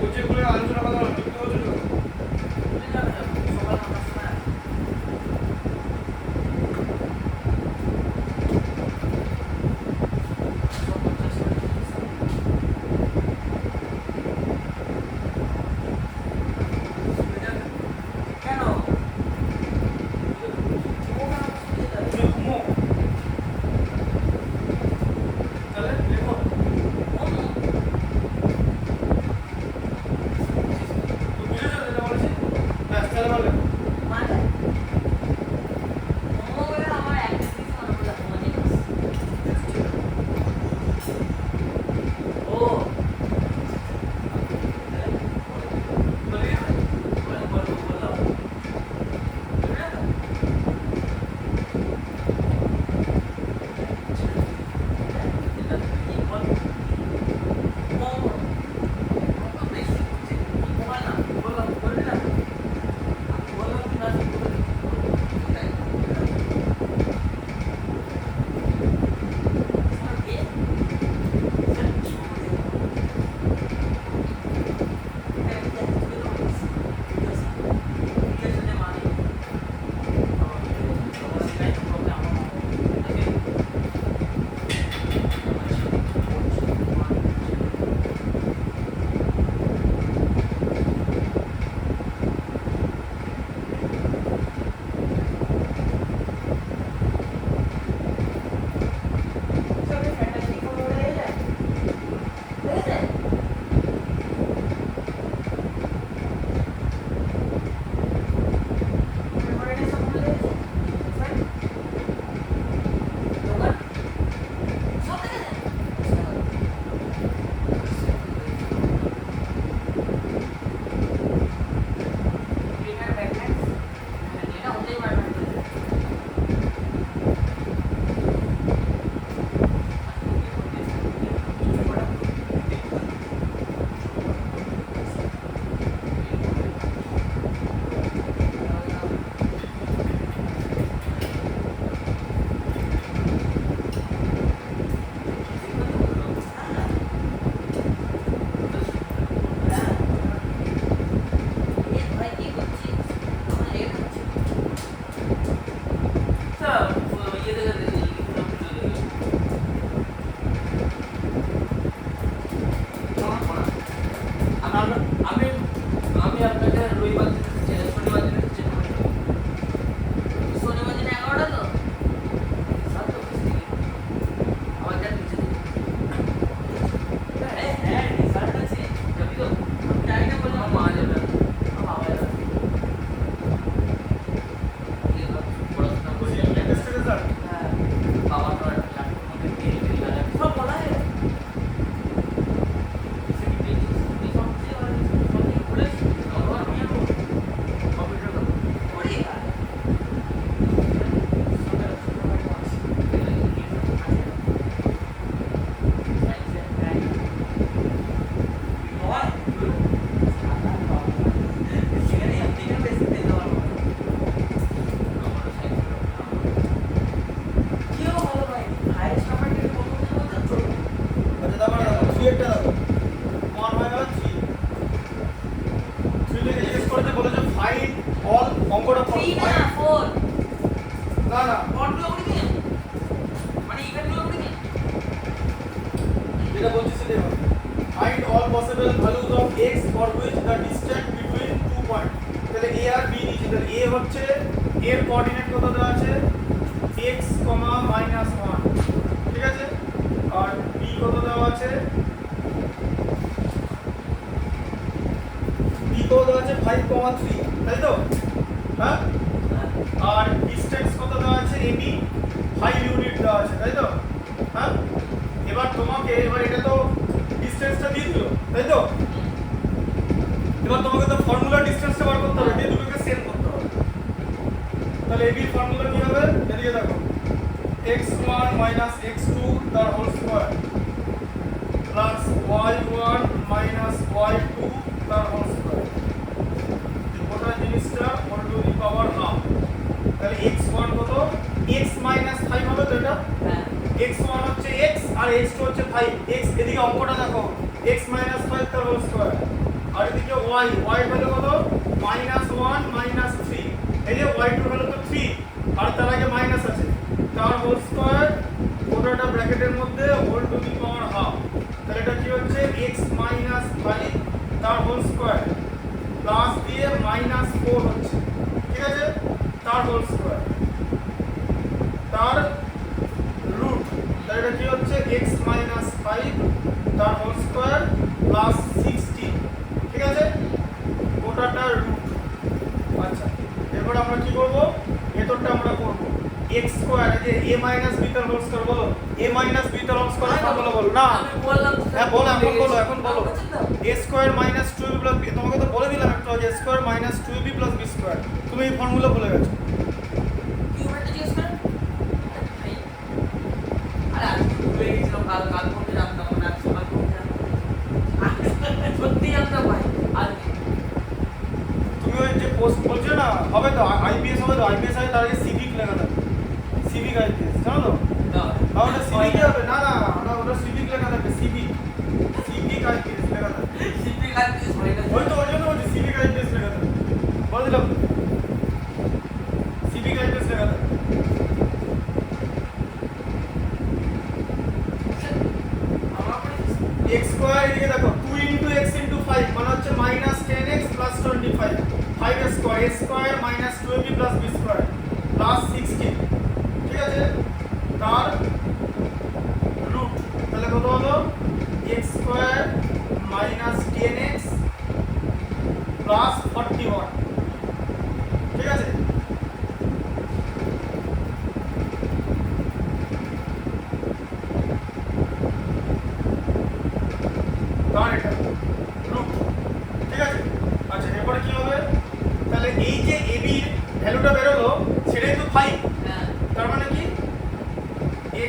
বলছি, এগুলো আলোচনা কথা বলো, লিখতে বলছো তো? কেন তুমি ঘুমো। তাহলে লেখো। তো বুঝেছো যেটা বলেছি? ব্যাস, তাহলে ভালো লেখো। মানে মোবাইলে আমার অ্যাক্টিভিটি মনে হলো মনে ও হচ্ছে এর কোঅর্ডিনেট কত দেওয়া আছে x, -1, ঠিক আছে। আর b কত দেওয়া আছে b কত দেওয়া আছে 5,3, তাই তো? হ্যাঁ। আর ডিসটেন্স কত দেওয়া আছে ab 5 ইউনিট দেওয়া আছে, তাই তো? হ্যাঁ। এবার এটা তো ডিসটেন্সটা দিয়ে দিল, তাই তো? এবার তোমাকে তো ফর্মুলা ডিসটেন্সটা বার করতে হবে, এই দুটোকে সেম করতে হবে। তাহলে ab এর ফর্মুলা কি হবে? এদিকে দেখো, x1 - x2 তার whole square plus y1 - y2 তার হোল স্কয়ার, গোটা জিনিসটা whole to the power half. তাহলে x1 কত? x - 5 হবে তো এটা? হ্যাঁ। x1 হচ্ছে x আর x2 হচ্ছে 5। x এদিকে অঙ্কটা দেখো, x - 5 তার হোল স্কয়ার। আর এদিকে y হলো কত? -1 - 3। এই যে y2 হলো তো 3 আর তার আগে মাইনাস আছে, তার হোল স্কয়ার গোটাটা ব্র্যাকেটের মধ্যে whole to the power half. তাহলে এটা কি হচ্ছে x - 5 তার হোল স্কয়ার প্লাস দিয়ে -4 হচ্ছে, ঠিক আছে, তার হোল স্কয়ার তার রুট। তাহলে এটা কি হচ্ছে x - 5 তার হোল স্কয়ার প্লাস 16, ঠিক আছে, গোটাটার রুট। আচ্ছা, এরপর আমরা কি করব? ভেতরটা আমরা করব x স্কয়ার, এই যে a - b তার হোল স্কয়ার, বলো a - b তার হোল স্কয়ার ফর্মুলা বলো না। আমি বললাম তো, হ্যাঁ বলো, এখন বলো a square - 2ab plus b। তোমাকে তো বলে দিলাম একটু আগে, a square - 2ab plus b square. তুমি এই ফর্মুলা ভুলে গেছো। কি ওটা জিজ্ঞেস করেন? আরে আমি ভুলে গেছিলাম, কাল পড়তে জানতাম না, আজ সকাল পড়তে জানতাম। সত্যি জানতাম ভাই। আর তুমি ওই যে পোস্ট বলছো না, হবে তো আইপিএস হবে তো, আইপিএস হয় তার আগে সিভিক লেখা থাকবে, সিভিক আইপিএস, জানো তো? ওটা সিভিক হবে না, ওটা সিভিক লেখা থাকবে, সিভিক আইপিএস লেখা থাকবে। সিপি কাটিস হয় না। ওই তো ওই জন্য বলছি সিভিক আইপিএস লেখা থাকবে, বলে দিলাম তো, সিভিক আইপিএস লেখা থাকবে। x স্কয়ার এদিকে দেখো, 2 * x * 5 মানে হচ্ছে -10x + 25, 5 square, a square - 2ab + b square plus 16, ঠিক আছে, তার রুট। তাহলে কত হলো? x স্কয়ার - 10x প্লাস 41, ঠিক আছে। কারণ এটা রুট, ঠিক আছে। আচ্ছা, এরপরে কি হবে? তাহলে এই যে ab এর ভ্যালুটা বেরোলো সেটাই তো 5। হ্যাঁ। তার মানে কি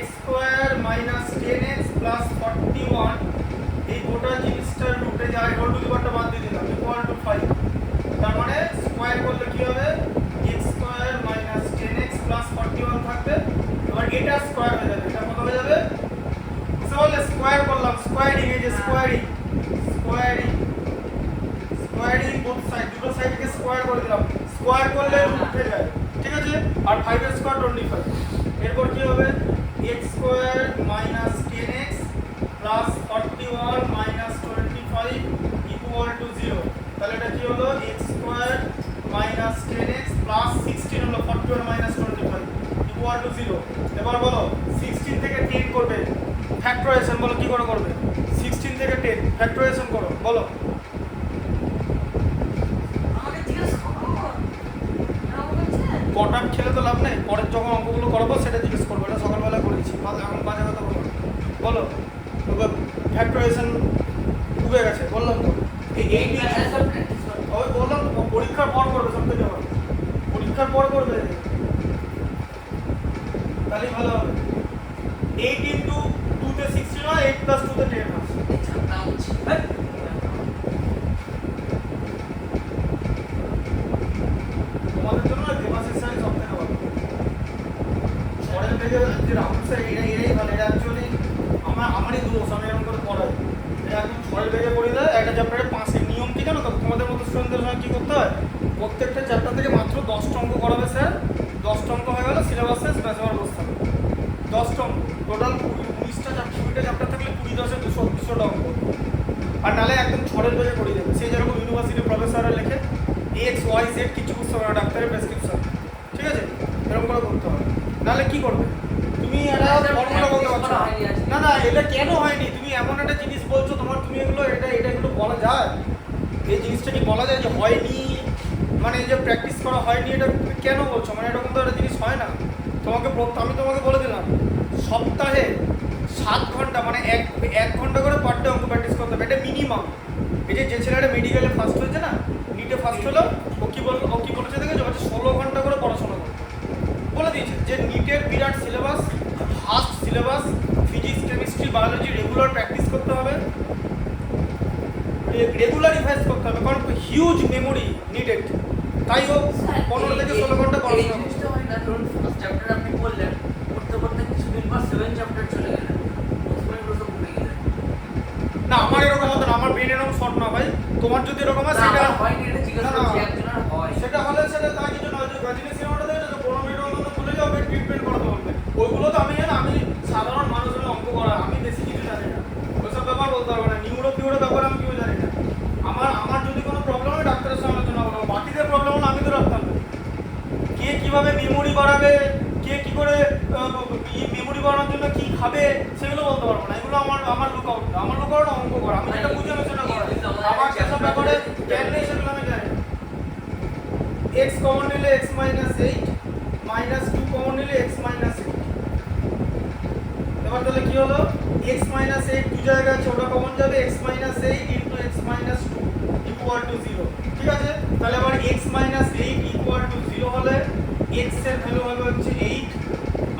x স্কয়ার - 10x প্লাস 41, এই গোটা জিনিসটার রুটে যায় হোল টু দি পাওয়ারটা বাদ দিয়ে দিলাম ইকুয়াল টু 5। তার মানে স্কয়ার করলে কি হবে? x স্কয়ার - 10x প্লাস 41 থাকবে। এবার এটা স্কয়ার হয়ে যাবে, এটা কত হয়ে যাবে? তাহলে স্কয়ার করলাম, স্কয়ারিং, এই যে স্কয়ারিং বোথ সাইড, দুটো সাইডকে স্কয়ার করে দিলাম, স্কয়ার করলে রুট উঠে যায়, ঠিক আছে। আর 5 এর স্কয়ার 25। এরপর কি হবে? x square - 10x plus 41 - 25 equal to 0। তাহলে এটা কি হলো? x স্কয়ার - 10x প্লাস 16 হলো 41 - 25 ইকুয়াল টু 0। এবার বলো 16 থেকে 10 করবে ফ্যাক্টরাইজেশন, বলো কি করে করবে? 16 থেকে 10 ফ্যাক্টরাইজেশন করো, বলো। আমাকে জিজ্ঞেস করো। এরকম হচ্ছে? কটাপ খেলে তো লাভ নেই, পরের যখন অঙ্কগুলো করাবো সেটা জিজ্ঞেস করবো, এটা সকালবেলা করেছি, এখন বাজে কথা বলো, বলো। ফ্যাক্টরাইজেশন ডুবে গেছে, বললাম তো। এই ওই বললাম তো, পরীক্ষার পর করবে, সব থেকে ভালো পরীক্ষার পর করবে, তাহলেই ভালো হবে। 8 * 2 তে 16 হয়, 8 + 2 তে 10 হয়। জানতাম হচ্ছে। তোমাদের জন্য দেবাশিস স্যারই সব থেকে ভালো। পরের পেজে যে রাহুল স্যার এরাই ভালো, এটা অ্যাকচুয়ালি আমারই দোষ, আমি এরকম করে পড়াই। এটা একদম পরের পেজে পড়ে দেয়, একটা চ্যাপ্টারে 5 নিয়ম কি জানো তো? তোমাদের মতো স্টুডেন্টদের সঙ্গে কী করতে হয়? প্রত্যেকটা চ্যাপ্টার থেকে মাত্র 10টা অঙ্ক করাবে স্যার, 10টা অঙ্ক হয়ে গেল, সিলেবাস শেষ, ব্যাস আবার বসতে হবে। 10টা অঙ্ক টোটাল, 19টা চ্যাপ্টার, 20টা চ্যাপ্টার থাকলে 20 × 10 = 200টা অঙ্ক। আর নালে একদম ছড়ের পেজে পড়ে যাবে, সেই যেরকম ইউনিভার্সিটির প্রফেসররা লেখে x y z কিছু বুঝতে পারে, ডাক্তারের প্রেসক্রিপশন নাহলে কি করবে তুমি? একটা ফর্মুলা বলতে পারছো না। না না, এটা কেন হয়নি? তুমি এমন একটা জিনিস বলছো, তুমি এগুলো এটা এগুলো বলা যায়? এই জিনিসটা কি বলা যায় যে হয়নি, মানে এই যে প্র্যাকটিস করা হয়নি, এটা তুমি কেন বলছো? মানে এরকম তো একটা জিনিস হয় না। আমি তোমাকে বলে দিলাম সপ্তাহে 7 ঘন্টা, মানে এক ঘন্টা করে পার ডে অঙ্ক প্র্যাকটিস করতে হবে, এটা মিনিমাম। এই যে ছেলেটা মেডিকেলে ফার্স্ট হয়েছে না, নিটে ফার্স্ট হলো, ও কি বলেছে দেখেছো? বলছে 16 ঘন্টা করে পড়াশোনা করতে বলে দিয়েছে। যে নিটের বিরাট syllabus, first syllabus, physics, chemistry, biology regular practice করতে হবে, রেগুলার রিভাইজ করতে হবে, কারণ হিউজ মেমোরি নিডেড। তাই হোক 15 থেকে 16 ঘন্টা পড়াশোনা করতে জিনিসটা হয় না। ধরুন ফার্স্ট চ্যাপ্টার আপনি বললেন, পড়তে পড়তে কিছুদিন পর 7 চ্যাপ্টার চলে গেলেন, প্রথমে পুরো সব ভুলে গেলেন। না, আমার এরকম হতো না, আমার ব্রেন এরকম শর্ট না ভাই। তোমার যদি এরকম হয় না, সেটা আমার হয়নি, এটা জিজ্ঞাসা করছি, একজনের হয়। সেটা হলে সেটা তার কিছু নয়। যে গজনী সিনেমাটা দেখেছো তো, 15 মিনিটের মধ্যে ভুলে যাবে, ট্রিটমেন্ট করাতে বলবে। ওইগুলো তো আমি জানি, আমি সাধারণ মানুষ হলে অঙ্ক করা, আমি বেশি কিছু জানি না, ওইসব ব্যাপার বলতে পারবো না। নিউরো ব্যাপার আমি কেউ জানি না। আমার যদি কোনো প্রবলেম হয় ডাক্তারের সঙ্গে আলোচনা করবো, বাকিদের প্রবলেম হলে আমি তো রাখতাম না। কে কিভাবে মেমোরি বাড়াবে, কে কি করে মেমোরি বাড়ানোর জন্য কি খাবে, সেগুলো বলতে পারবো না। এগুলো আমার লুকআউট অঙ্ক করা, আমি যেটা বুঝে আলোচনা করা, আমার সেসব ব্যাপারে জ্ঞান নেই, সেগুলো আমি জানি। x কমন নিলে x মাইনাস 8 মাইনাস 2 কমন নিলে x মাইনাস 8। এবার তাহলে কি হলো? x মাইনাস 8 দু জায়গায় আছে, ওটা কমন যাবে, x minus 8 into x minus 2 equal to 0। ঠিক আছে, তাহলে আবার x মাইনাস 8 ইকুয়াল টু 0 হলে x এর ভ্যালু হবে হচ্ছে 8,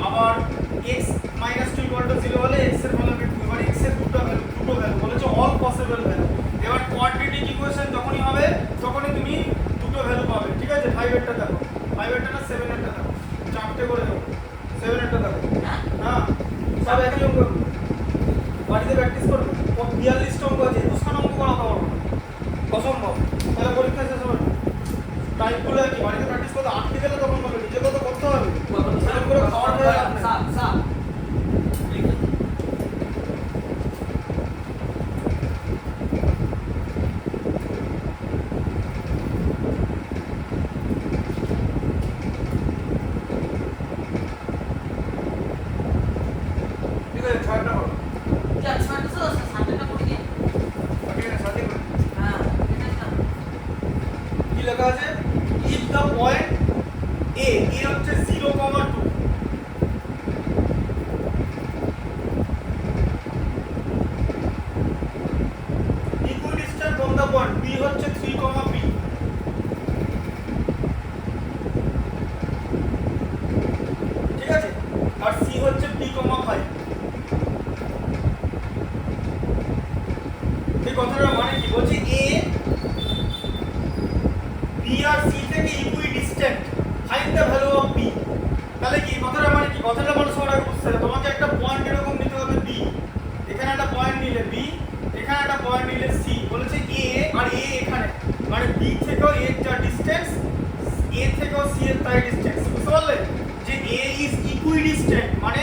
আবার x মাইনাস 2 ইকুয়াল টু 0 হলে x এর ভ্যালু হবে 2। এবার x এর দুটো ভ্যালু বলেছে অল পসিবল ভ্যালু। এবার কোয়াড্রেটিক ইকুয়েশন যখনই হবে তখনই তুমি দুটো ভ্যালু পাবে। ঠিক আছে, 5 এরটা দেখো, 5 এরটা না 7 এরটা দেখো, চারটে করে দেখো, 7 এরটা দেখো। হ্যাঁ, সব একই অঙ্ক, বাড়িতে প্র্যাকটিস করবে। 42টা অঙ্ক আছে, 21টা অঙ্ক করাতে পারবো না, অসম্ভব। তাহলে পরীক্ষা শেষ হবে টাইপগুলো কি বাড়িতে প্র্যাকটিস করতে আটকে গেলে তখন বলবে নিজে তো করতে হবে। সেরকম করে খাওয়ার হয়ে লাভ নেই। ঠিক আছে, 6টা করো। ঠিক আছে, 7টা করো। কি লেখা আছে? if the point a হচ্ছে 0,2, equidistant from the point b হচ্ছে 3, b, ঠিক আছে, আর c হচ্ছে p, 5। এই কথাটার মানে কি? বলছি a b আর c থেকে equidistant, find the value of b। তাহলে কি কথাটা মানে কি? কথাটা মানে সবার আগে বুঝতে হবে, তোমাকে একটা পয়েন্ট এরকম নিতে হবে b, এখানে একটা পয়েন্ট নিলে b, এখানে একটা পয়েন্ট নিলে c। বলেছে a আর a এখানে, মানে b থেকেও a এর যা ডিসটেন্স, a থেকেও c এর তাই ডিসটেন্স। বুঝতে পারলে? যে a ইজ ইকুইডিস্ট্যান্ট, মানে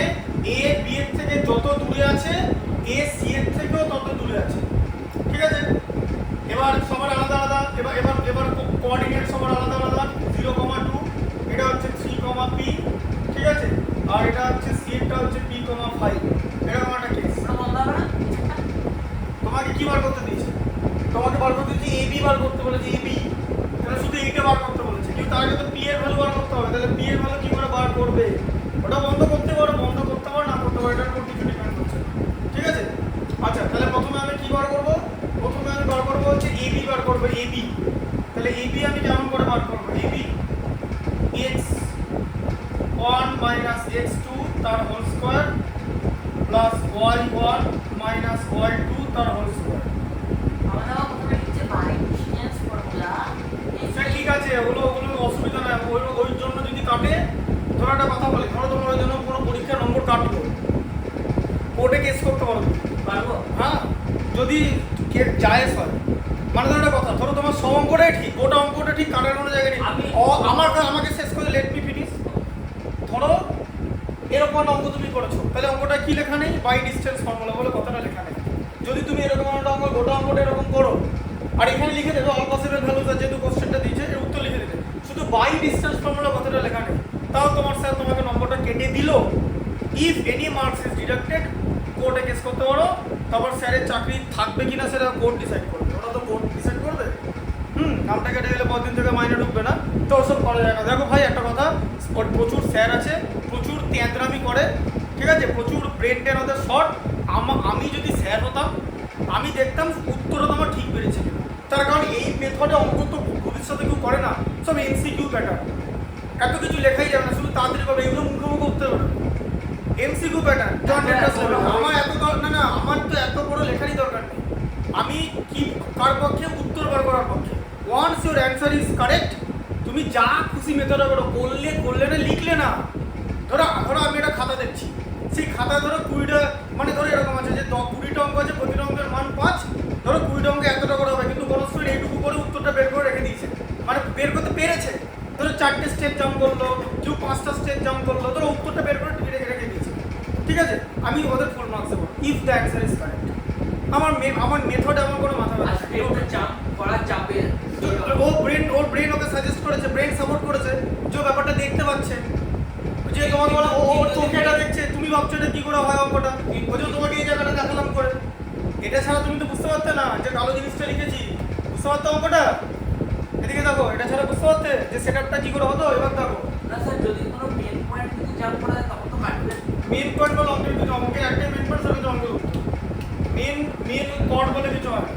a b এর থেকে যত দূরে আছে a c এর থেকেও তত দূরে আছে। ঠিক আছে, এবার সবার আলাদা আলাদা, এবার কোঅর্ডিনেট সবার আলাদা আলাদা। 0,2 এটা হচ্ছে 3, p, ঠিক আছে, আর এটা হচ্ছে c এরটা হচ্ছে p, 5। এরকম একটা কেস। তোমাকে কি বার করতে দিয়েছে? তোমাকে বার করতে দিয়েছে ab বার করতে বলেছে, ab, তাহলে শুধু এইটা বার করতে বলেছে, কিন্তু তার আগে তো p এর ভ্যালু বার করতে হবে। তাহলে p এর ভ্যালু কি করে বার করবে? ওটা বন্ধ করতে পারো, না করতে পারো, এটার উপর কিছু ডিপেন্ড করছে। ঠিক আছে, আচ্ছা, তাহলে প্রথমে আমি কি বার করব? প্রথমে আমি বার করব হচ্ছে ab বার করব, ab। তাহলে ab আমি কেমন করে বার করব? ab x1 মাইনাস x2 তার whole square plus y1 minus y2 তার হোল স্কয়ার। ঠিক আছে, ওগুলো অসুবিধা নাই। ওই জন্য যদি কাটে, ধরো একটা কথা বলি, ধরো তোমার ওই জন্য কোনো পরীক্ষার নম্বর কাটলো, কোর্টে কেস করতে পারবো? হ্যাঁ, যদি জায়েজ হয়। মানে ধরো একটা কথা, ধরো তোমার সব অঙ্কটাই ঠিক, গোটা অঙ্কটা ঠিক, কাটার কোনো জায়গায় নেই। আমাকে শেষ করে লেট মি ফিনিশ। ধরো এরকম একটা অঙ্ক তুমি করেছো, তাহলে অঙ্কটা কি লেখা নেই? বাই ডিসটেন্স ফর্মুলা বলে কথাটা লেখা নেই। যদি তুমি এরকম একটা অঙ্ক, গোটা অঙ্কটা এরকম করো, আর এখানে লিখে দেবে অল পসিবল ভ্যালুজ, যেহেতু কোশ্চেনটা দিয়েছে এর উত্তর লিখে দেবে, শুধু বাই ডিসটেন্স ফর্মুলা কথাটা লেখা নেই, তাও তোমার স্যার তোমাকে নম্বরটা কেটে দিল। If any marks is deducted কোর্টে কেস করতে পারো, তারপর স্যারের চাকরি থাকবে কিনা সেটা কোর্ট ডিসাইড করবে, ওটা তো কোর্ট ডিসাইড করবে। নামটা কেটে গেলে পরদিন থেকে মাইনে ঢুকবে না, তো ওসব করা যায় না। দেখো ভাই একটা কথা, ওর প্রচুর স্যার আছে, প্রচুর তেঁতরামি করে, ঠিক আছে, প্রচুর ব্রেন টেন ওদের শর্ট। আমি যদি স্যার হতাম, আমি দেখতাম উত্তরটা তোমার ঠিক বেরিয়েছে কিনা। তার কারণ এই মেথডে অঙ্ক তো ভবিষ্যতে কেউ করে না, সব এমসিকিউ প্যাটার্ন, এত কিছু লেখাই যাবে না, শুধু তাড়াতাড়ি করবে, এগুলো মুখে মুখে উঠতে হবে না। এমসিকিউ প্যাটার্ন আমার এত না, আমার তো এত বড় লেখারই দরকার নেই, আমি কি কার পক্ষে উত্তর বার করার পক্ষে। Once your answer is correct, তুমি যা খুশি মেথডে করো, করলে না, লিখলে না। ধরো আমি একটা খাতা দেখছি, সেই খাতা ধরো 20টা, মানে ধরো এরকম আছে যে 20টা অঙ্ক আছে, প্রতিটা অঙ্কের মান 5, ধরো 20টা অঙ্কে এতটা করে হবে, কিন্তু কোনো স্টুডেন্ট এইটুকু করে উত্তরটা বের করে রেখে দিয়েছে, মানে বের করতে পেরেছে। ধরো 4টে স্টেপ জাম্প করলো, কেউ 5টা স্টেপ জাম্প করলো, ধরো উত্তরটা বের করে রেখে দিয়েছে, ঠিক আছে, আমি ওদের ফুল মার্কস দেবো if the answer is correct. আমার মেথডে আমার কোনো মাথা ব্যথা নেই। ওর ব্রেন ওকে সাজেস্ট করেছে, ব্রেন সাপোর্ট করেছে, যে ব্যাপারটা দেখতে পাচ্ছে, যে তোমাকে বলে ওর চোখে এটা দেখছে, তুমি ভাবছো এটা কি করে হয় অঙ্কটা, ওই যে তোমাকে এই জায়গাটা দেখালাম করে, এটা ছাড়া তুমি তো বুঝতে পারতে না যে কালো জিনিসটা লিখেছি, বুঝতে পারতো অঙ্কটা। এদিকে দেখো, এটা ছাড়া বুঝতে পারতে যে সেটআপটা কি করে হতো। এবার দেখো না স্যার, যদি কোনো মেন পয়েন্ট থেকে জাম্প করা যায় তখন তো কাটবে। মেন পয়েন্ট বলে অঙ্কের একটাই মেন পয়েন্ট, সেটা হচ্ছে অঙ্ক। মেন পয়েন্ট বলে কিছু হয়।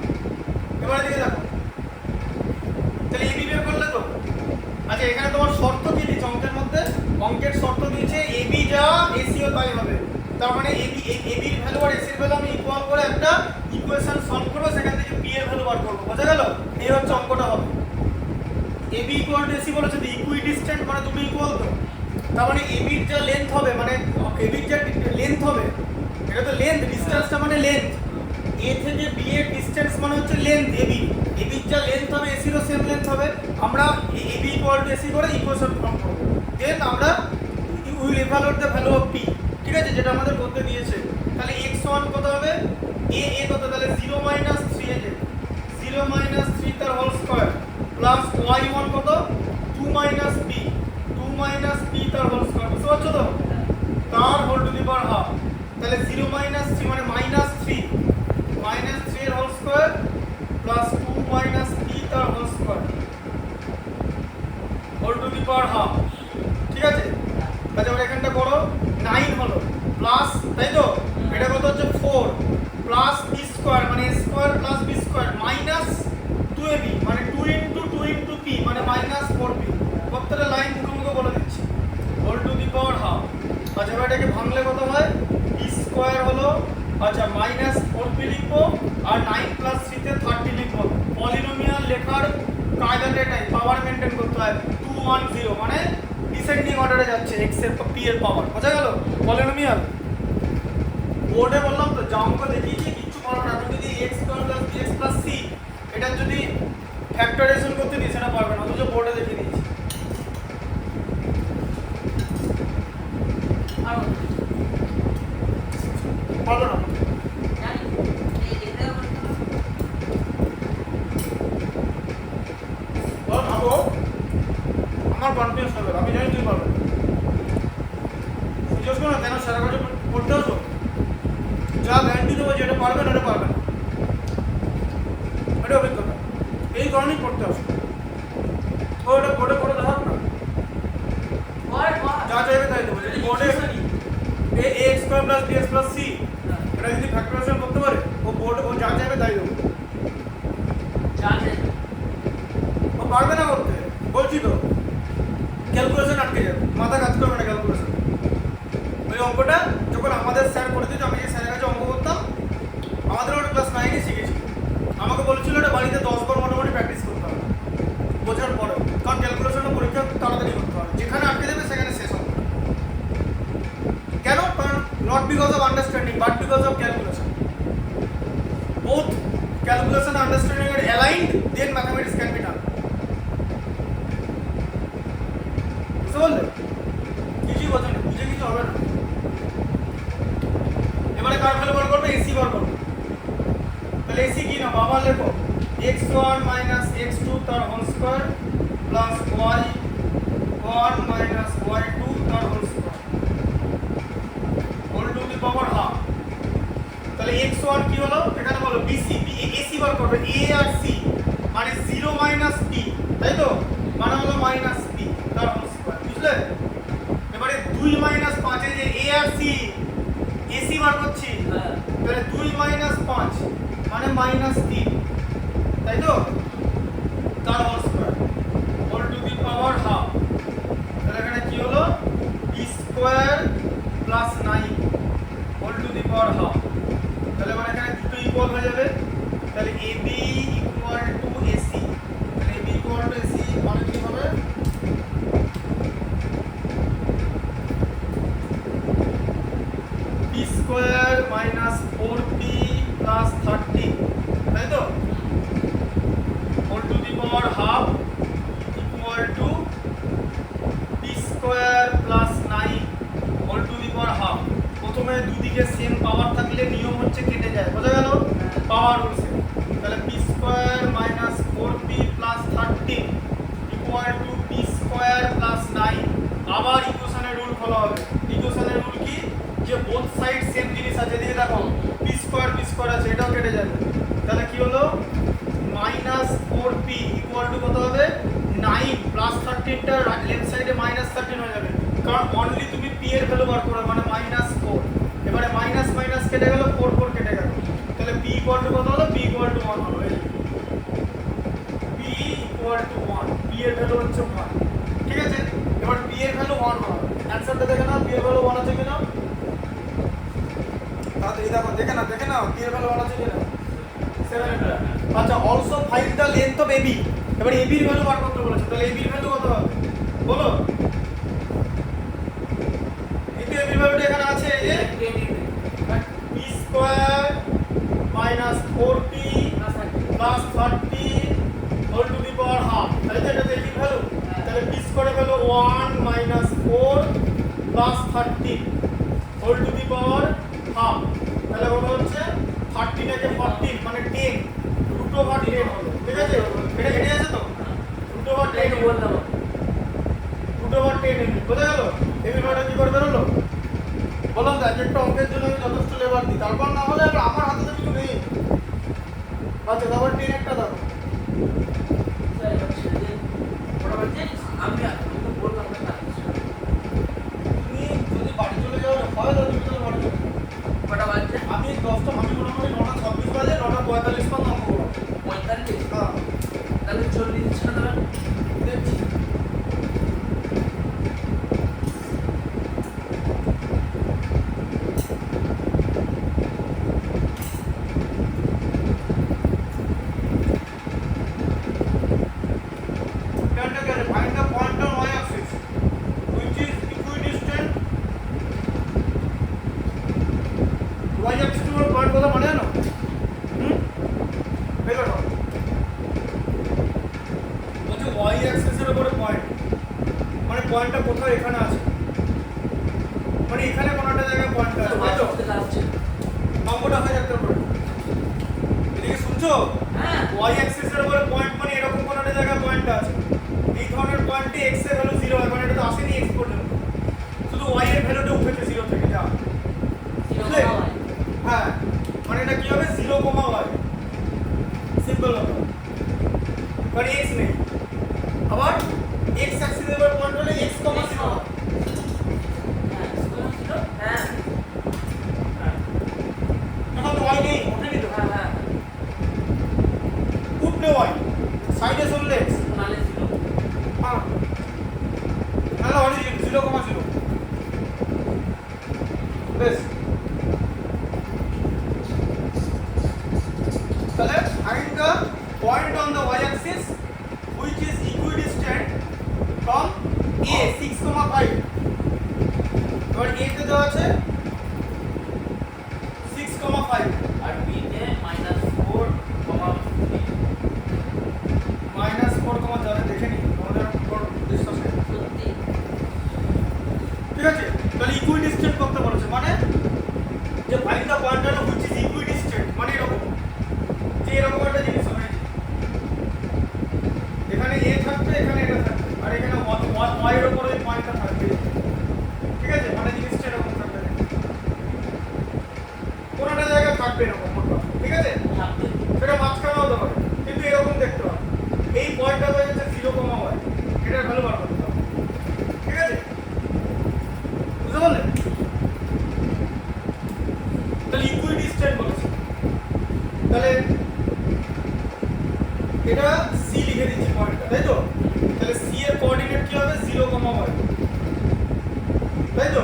এবার এদিকে দেখো, তাহলে এবি বের করলে তো, আচ্ছা এখানে তোমার শর্ত কি দিয়েছে অঙ্কের মধ্যে, অঙ্কের শর্ত দিয়েছে এবি যা এসিও তাই হবে। তার মানে এবির ভ্যালু আর এসির ভ্যালু আমি ইকুয়াল করে একটা ইকুয়েশন সলভ করবো, সেখান থেকে বি এর ভ্যালু বার করবো, বোঝা গেল? এই হচ্ছে অঙ্কটা হবে। এবি ইকুয়াল টু এসি বলেছে, তো ইকুইডিস্ট্যান্ট মানে দুটো ইকুয়াল তো, তার মানে এবির যা লেন্থ হবে, মানে এবির যা লেন্থ হবে, এটা তো লেন্থ, ডিসটেন্সটা মানে লেন্থ, এ থেকে বি এর ডিসটেন্স মানে হচ্ছে লেন্থ এবি, এবির যা লেন্থ হবে এসিরও সেম লেন্থ হবে। আমরা এবি ইকুয়াল টু এসি করে ইকুয়েশন ফর্ম করব, দেন আমরা will evaluate the value of P, ঠিক আছে, যেটা আমাদের বলতে দিয়েছে। তাহলে x1 কত হবে, এ কত, তাহলে 0 - 3 এ 0 - 3 তার হোল স্কয়ার প্লাস y1 কত 2 - b, 2 - b তার হোল স্কয়ার, বুঝতে পারছো তো, তার whole to the power half. তাহলে 0 - 3 মানে -3, -3 এর হোল স্কয়ার প্লাস 2 - b তার whole square, whole to the power half, ঠিক আছে। আচ্ছা এবার এখানটা করো, 9 হলো প্লাস, তাই তো, এটা কত হচ্ছে 4 প্লাস b স্কয়ার মানে a square plus b square minus 2ab মানে 2 * 2 * p মানে -4b। প্রত্যেকটা লাইন মুখে বলে দিচ্ছি, whole to the power half. আচ্ছা এবার এটাকে ভাঙলে কত হয়, b স্কয়ার হলো, আচ্ছা -4p লিখবো, আর 9 + 3 তে 30 লিখবো। পলিনোমিয়াল লেখার কায়দাটা এটাই, পাওয়ার মেইনটেইন করতে হয়, 210 মানে ডিসেন্ডিং অর্ডারে যাচ্ছে x এর p এর পাওয়ার, বোঝা গেল? পলিনোমিয়াল বোর্ডে বললাম তো, যা অঙ্ক দেখিয়েছি কিছু করার না, তুমি যদি x ² + bx + c এটা যদি ফ্যাক্টরাইজেশন করতে দিই সেটা পারবে না, অথচ বোর্ডে দেখিয়ে দিয়েছি। আর পারবে না, জানি এই দেখতে হবে না। বল ভাবো, আমার কনফিডেন্স হবে, আমি জানি তুই পারবে। জিজ্ঞেস করো না কেন সারা কাছে পড়তে আসো, যা গ্যারান্টি দেবো যেটা পারবে না, এটা পারবে না, এটা অভিজ্ঞতা, এই কারণেই পড়তে আসো। ওটা বোর্ডে পড়ে দেখাক না, যা চাইবে তাই দেবো। যদি বোর্ডে ax² + bx + c এটা যদি ফ্যাক্টরাইজেশন করতে পারে, ও বোর্ডে ও যা চাইবে তাই দেবো, জানি ও পারবে না করতে, বলছি তো, ক্যালকুলেশন আটকে যাবে, মাথা কাজ করবে না ক্যালকুলেশন। ওই অঙ্কটা যখন আমাদের স্যার করে দিত, আমি যে স্যারের কাছে অঙ্ক করতাম, আমাদের ওটা ক্লাস 9-এ শিখেছি, আমাকে বলেছিল ওটা বাড়িতে 10 বার মোটামুটি প্র্যাকটিস করতে হবে বোঝার পরে, কারণ ক্যালকুলেশনটা পরীক্ষা তাড়াতাড়ি করতে হবে, যেখানে আটকে যাবে সেখানে শেষ হবে। কেন? কারণ not because of understanding but because of calculation, both calculation and understanding are aligned, then mathematics can be done. বুঝতে পারলে? কিছুই বোঝেনি, বুঝে কিছু হবে না। এবারে কার ভ্যালু বার করবে, এসি বার করবে। তাহলে এসি কি না, বাবা লেখো x1 - x2 তার whole square plus y1 - y2 তার হোল স্কয়ার। x1 কি হলো এখানে বলো BC AC বার করবে A আর C মানে 0 মাইনাস P তাই তো মানে হলো মাইনাস P তার হোল স্কয়ার বুঝলে এবারে 2 মাইনাস 5 এ যে A আর C AC বার করছি হ্যাঁ তাহলে 2 মাইনাস 5 মানে মাইনাস 3 তাই তো তার whole square whole to the power half তাহলে এখানে কি হলো b square plus 9 whole to the power half তাহলে মানে এখানে দুটো ইকুয়াল হয়ে যাবে তাহলে ab ইকুয়াল টু ac তাহলে ab ইকুয়াল টু ac মানে কি হবে b square minus 4p plus 30 তাই তো whole to the power half equal to p square plus 9 whole to the power half প্রথমে দুদিকে সেম পাওয়ার থাকলে নিয়ম হচ্ছে কেটে যায় বোঝা গেল পাওয়ার রুলসে তাহলে p square minus 4p plus 30 equal to p square plus 9 আবার ইকুয়েশনের রুল ফলো হবে ইকুয়েশনের রুল কি যে বোথ সাইড সেম জিনিস আছে এদিকে দেখো p স্কয়ার আছে এটাও কেটে যাবে তাহলে কি হলো মাইনাস 4p ইকুয়াল টু কত হবে 9 প্লাস 13 টা লেফট সাইডে মাইনাস 13 হয়ে যাবে কারণ অনলি তুমি p এর ভ্যালু বার করবে মানে মাইনাস 4 এবারে মাইনাস মাইনাস কেটে গেল 4 4 কেটে গেল তাহলে p ইকুয়াল টু কত হলো p ইকুয়াল টু 1 হলো এই p ইকুয়াল টু 1 p এর ভ্যালু হচ্ছে 1 ঠিক আছে এবার p এর ভ্যালু 1 হবে অ্যানসারটা দেখে নাও p এর ভ্যালু 1 আছে কিনা তাহলে এই দেখে নাও p এর ভ্যালু 1 আছে কিনা 7 আচ্ছা also find the length of AB এবার AB এর ভ্যালু বার করতে বলেছে তাহলে AB এর ভ্যালু কত হবে বলো AB এর ভ্যালুটা এখানে আছে এই যে p square minus 4p plus 30 whole to the power half তাই তো এটা AB এর ভ্যালু তাহলে p স্কয়ারের value 1 minus 4 plus 30 whole to the power half তাহলে ওটা হচ্ছে 30 থেকে 14 মানে 10 রুট ওভার 10 হবে ঠিক আছে এটা কেটে আছে তো রুট ওভার 10 বললাম রুট ওভার 10 এনে বোঝা গেল এই বিষয়টা কি করে বেরোলো বললাম তো একটা অঙ্কের জন্য আমি যথেষ্ট লেবার দিই তারপর না হলে আমার হাতে তো কিছু নেই আচ্ছা তারপর 10 একটা দাও আমি বললাম না তুমি যদি বাড়ি চলে যাও হয় তাহলে তুমি চলে বাড়ি চলে কটা বাজছে আমি 10টা আমি মোটামুটি 9:26 বাজে 9:45 পর্যন্ত অঙ্ক করব 45 হ্যাঁ তাহলে 40 ছিল না দেখছি find the point on y-axis which is equidistant y-axis এর পয়েন্ট কথা মনে জানো বের করো বলছে y-axis এর উপরে পয়েন্ট মানে পয়েন্টটা কোথাও এখানে আছে মানে এখানে কোনো একটা জায়গায় পয়েন্ট আছে তাই তো অঙ্কটা হয়ে যাচ্ছে উপরে এদিকে শুনছো হ্যাঁ y-axis এর উপরে পয়েন্ট মানে এরকম কোনো একটা জায়গায় পয়েন্ট আছে এই ধরনের পয়েন্টে x এর ভ্যালু 0 হয় মানে এটা তো আসেনি x পর্যন্ত শুধু y এর ভ্যালুটা উঠেছে 0 থেকে যা বুঝলে হ্যাঁ মানে এটা কি হবে 0, y সিম্পল হবে মানে x নেই আবার x অ্যাক্সিস এর উপর পয়েন্ট হলে x, 0 হ্যাঁ এখন তো y নেই ওঠেনি তো হ্যাঁ হ্যাঁ উঠলে y সাইডে চললে x মানে ছিল হ্যাঁ তাহলে অরিজিন 0, 0 বেশ তাহলে find the point on the y-axis which is equidistant from A 6, 5 এবার A তে দেওয়া আছে 6, 5 আর বি তে -4, -4, যারা দেখে নি আমাদের উপর ডিসকাশন সত্যি ঠিক আছে তাহলে ইকুইডিস্টেন্ট করতে বলেছে মানে যে find the point on which is equidistant মানে এরকম যে এরকম একটা জিনিস হবে এখানে a থাকবে এখানে এটা থাকবে আর এখানে y এর উপরে এই পয়েন্টটা থাকবে ঠিক আছে মানে জিনিসটা এরকম থাকবে কোনটা জায়গায় থাকবে এরকম এটা সি লিখে দিচ্ছি পয়েন্টটা, তাই তো? তাহলে সি এর কোঅর্ডিনেট কি হবে 0, y, তাই তো?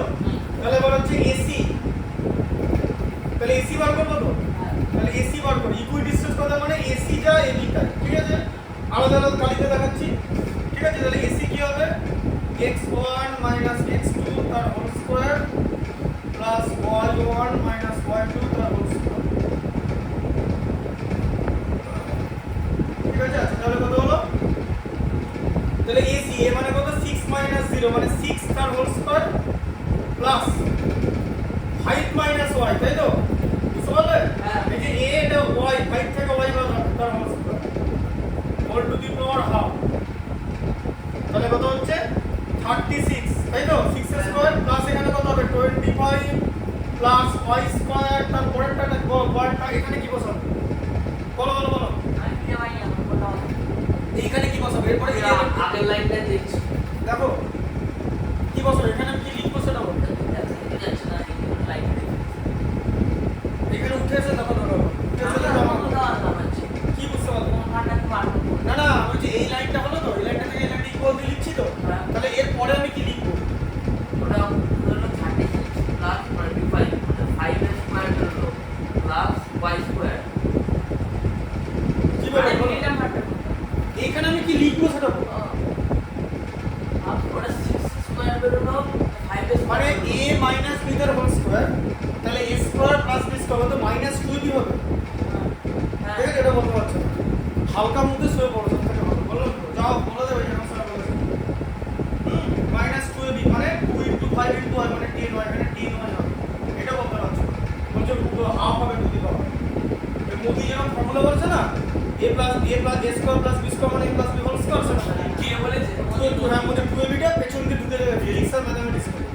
তাহলে এবার হচ্ছে এসি, তাহলে এসি বার করবো তো, তাহলে এসি বার করি। ইকুইডিস্টেন্স কথা মানে এসি যা এবি তাই, ঠিক আছে? আলাদা আলাদা কালিতে দেখাচ্ছি, ঠিক আছে? তাহলে এসি কি হবে x1 x2 তার whole square plus y1 y2 তার হোল স্কয়ার, ঠিক আছে? আচ্ছা তাহলে কত হলো? তাহলে এসি এ মানে কত 6 0 মানে 6 তার হোল স্কয়ার প্লাস 5 y, তাই তো? বুঝতে পারলে? এই যে a এটা y, 5 থেকে y বাদ তার whole square whole to the power half, তাহলে কত হচ্ছে 36, তাই তো? 6 এর স্কয়ার প্লাস এখানে কত হবে 25 প্লাস y স্কয়ার, তার পরেরটা পরেরটা এখানে কি বসাবো? বলো বলো বলো, এইখানে কি বসাবো? এরপরে আগের লাইনটা দেখছি, দেখো কি বসাবো, এখানে আমি কি লিখবো সেটা বলো। এখানে উঠে এসে দেখো দেখো উঠে এসে কি বুঝতে পারছো? না না ওই যে এই লাইনটা হলো তো, এই লাইনটা থেকে এই লাইনটা ইকুয়াল দিয়ে লিখছি তো, তাহলে এর পরে আমি কি লিখবো? ওটা হলো 36 প্লাস 25 5 এর স্কয়ার হলো প্লাস y স্কয়ার, কি বলবো বলো? এখানে আমি কি লিখবো সেটা বলো। ওটা 6 স্কয়ার বেরোলো 5 এর মানে a মাইনাস b এর হোল স্কয়ার, তাহলে a square plus b square তো মাইনাস 2b হবে, ঠিক আছে? এটা বলতে পারছো না, হালকা মুখে শুয়ে পড়ো, সব থেকে ভালো বলো তো, যাও বলে দেবে যেন স্যার বলেছে মাইনাস 2b মানে 2 * 5 * y মানে 10y, মানে 10y হবে, এটা বলতে পারছো না। বলছো হাফ হবে 2 দি পাওয়ার, এই মোদি যেরকম ফর্মুলা বলছে না a square plus b square মানে a plus b whole square, সেটা কে বলেছে? তো হ্যাঁ মধ্যে 2ab টা পেছন দিয়ে ঢুকে দেবে ফিজিক্স আর ম্যাথমেটিক্স করে।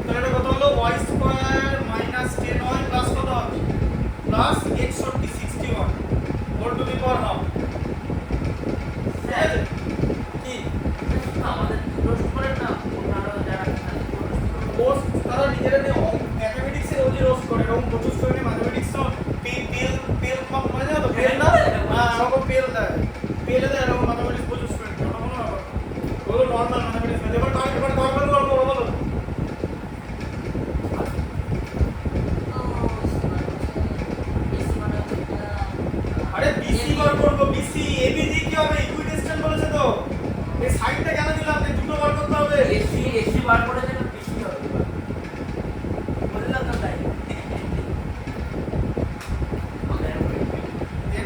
তাহলে এটা কত হলো y square minus 10y plus কত হবে plus 61 whole to the power half, ঠিক আছে? কি আমাদের দুটো স্টুডেন্ট না ওনারা যারা কোর্স তারা নিজেরা ম্যাথমেটিক্স এর ওই রোজ করে, এরকম প্রচুর স্টুডেন্ট ম্যাথমেটিক্স তো পেল কম মানে জানো তো পেল না, হ্যাঁ এরকম পেল দেয়, পেলে দেয় এরকম ম্যাথমেটিক্স প্রচুর স্টুডেন্ট, ওটা কোনো ব্যাপার না, ওগুলো নর্মাল ম্যাথমেটিক্স না। এবার নর্মাল করবো বলো, আরে বিসি বার করবো, বিসি এবিজি কি হবে ইকুইডিস্টেন্স বলেছে তো, এই সাইডটা কেন দিলাম, এই দুটো বার করতে হবে। এসি বার করে দেন বেশি হবে বললাম তো তাই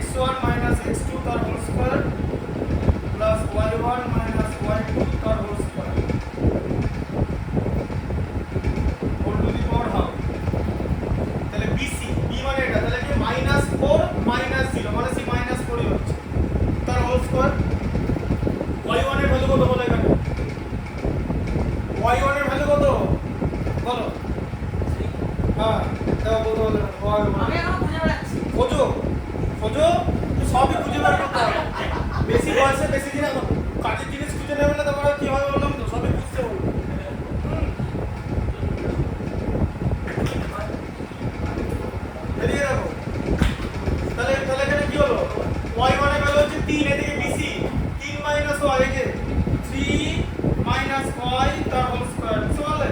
x1 x2 তার whole square plus y1 y2 তার whole square whole to the power half, তাহলে বিসি বি মানে এটা, তাহলে কি -4 -0 মানে সি -4 ই হচ্ছে তার হোল স্কয়ার। y1 এর ভ্যালু কত বলো এখানে, y1 এর ভ্যালু কত বলো? হ্যাঁ দাও বলতে বলো y1 আমি এখন বুঝে বেড়াচ্ছি খোঁজো খোঁজো, সবই খুঁজে বার করতে হবে, বেশি বয়সে বেশি দিন কাজের জিনিস খুঁজে নেবে না, তারপরে কি হয় বললাম তো, সবই বুঝতে হবে। এদিকে দেখো, তাহলে তাহলে এখানে কি হলো y1 এর ভ্যালু হচ্ছে 3, এদিকে বিসি 3 মাইনাস y, এই যে 3 মাইনাস y তার হোল স্কয়ার, বুঝতে পারলে?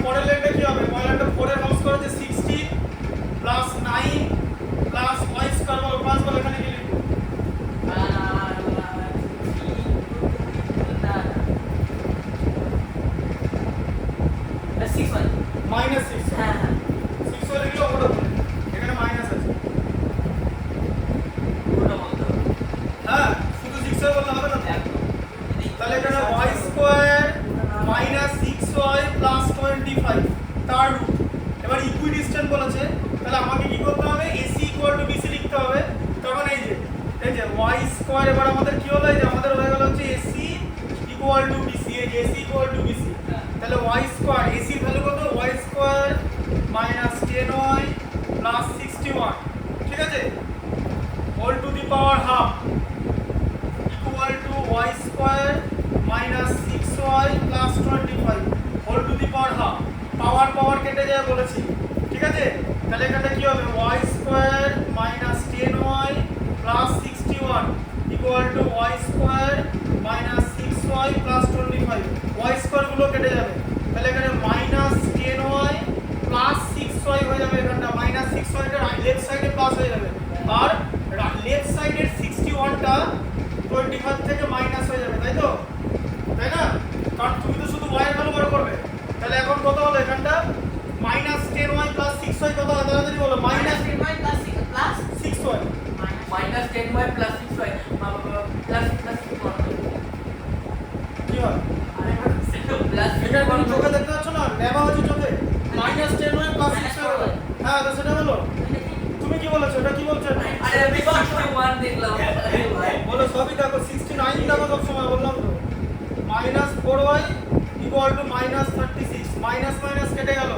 পরের লাইনটা কি হবে, পরের লাইনটা 4 এর হোল স্কয়ার হচ্ছে 16 প্লাস 9 প্লাস y স্কয়ার বলো 5 বলো, এখানে কি লিখবো? মাইনাস 6, হ্যাঁ হ্যাঁ 6 হলে লিখলে ওটা বলে এখানে মাইনাস আছে, ওটা বলতে হবে হ্যাঁ শুধু 6 এর বললে হবে না তো? একদম তাহলে এখানে y square minus 6y plus 25 তার রুট। এবার ইকুইডিস্টেন্স বলেছে, তাহলে আমাকে কি করতে হবে, AC ইকুয়াল টু BC লিখতে হবে, তখন এই যে y স্কয়ার, এবার আমাদের কি হলো, এই যে আমাদের হয়ে গেল হচ্ছে AC ইকুয়াল টু BC, এই যে AC ইকুয়াল টু BC, তাহলে y স্কয়ার AC এর ভ্যালু কত, y square minus 10y plus 61, ঠিক আছে? Whole to the power half equal to y square minus 6y plus 25 whole to the power half, power power power কেটে যায় বলেছি, ঠিক আছে? তাহলে এখানে কি হবে, y square minus 10y plus 61 equal to y square minus 6y plus 25। y square গুলো কেটে যাবে, তাহলে এখানে মাইনাস 10y প্লাস 6y হয়ে যাবে, এখানটা মাইনাস 6y টা লেফট সাইডে প্লাস হয়ে যাবে, আর লেফট সাইডের 61 টা 25 থেকে মাইনাস হয়ে যাবে, তাই তো? তাই না? কারণ তুমি তো শুধু y এর ভ্যালু বার করবে। তাহলে এখন কত হলো এখানটা, মাইনাস 10y প্লাস 6y কত হবে তাড়াতাড়ি বলো, minus 10y plus 6y minus 10y plus 6y plus কি হয়? আরে প্লাস এটা তুমি চোখে দেখতে পাচ্ছ না, নেবা হচ্ছে চোখে, মাইনাস 10y প্লাস 6y হবে। হ্যাঁ তো সেটা বলো, তুমি কি বলেছো, এটা কি বলছো? আরে আমি 61 দেখলাম। আরে ভাই বলো সবই দেখো, 69 দেখো সব সময়, বললাম তো। Minus 4y equal to minus 36, minus minus কেটে গেল,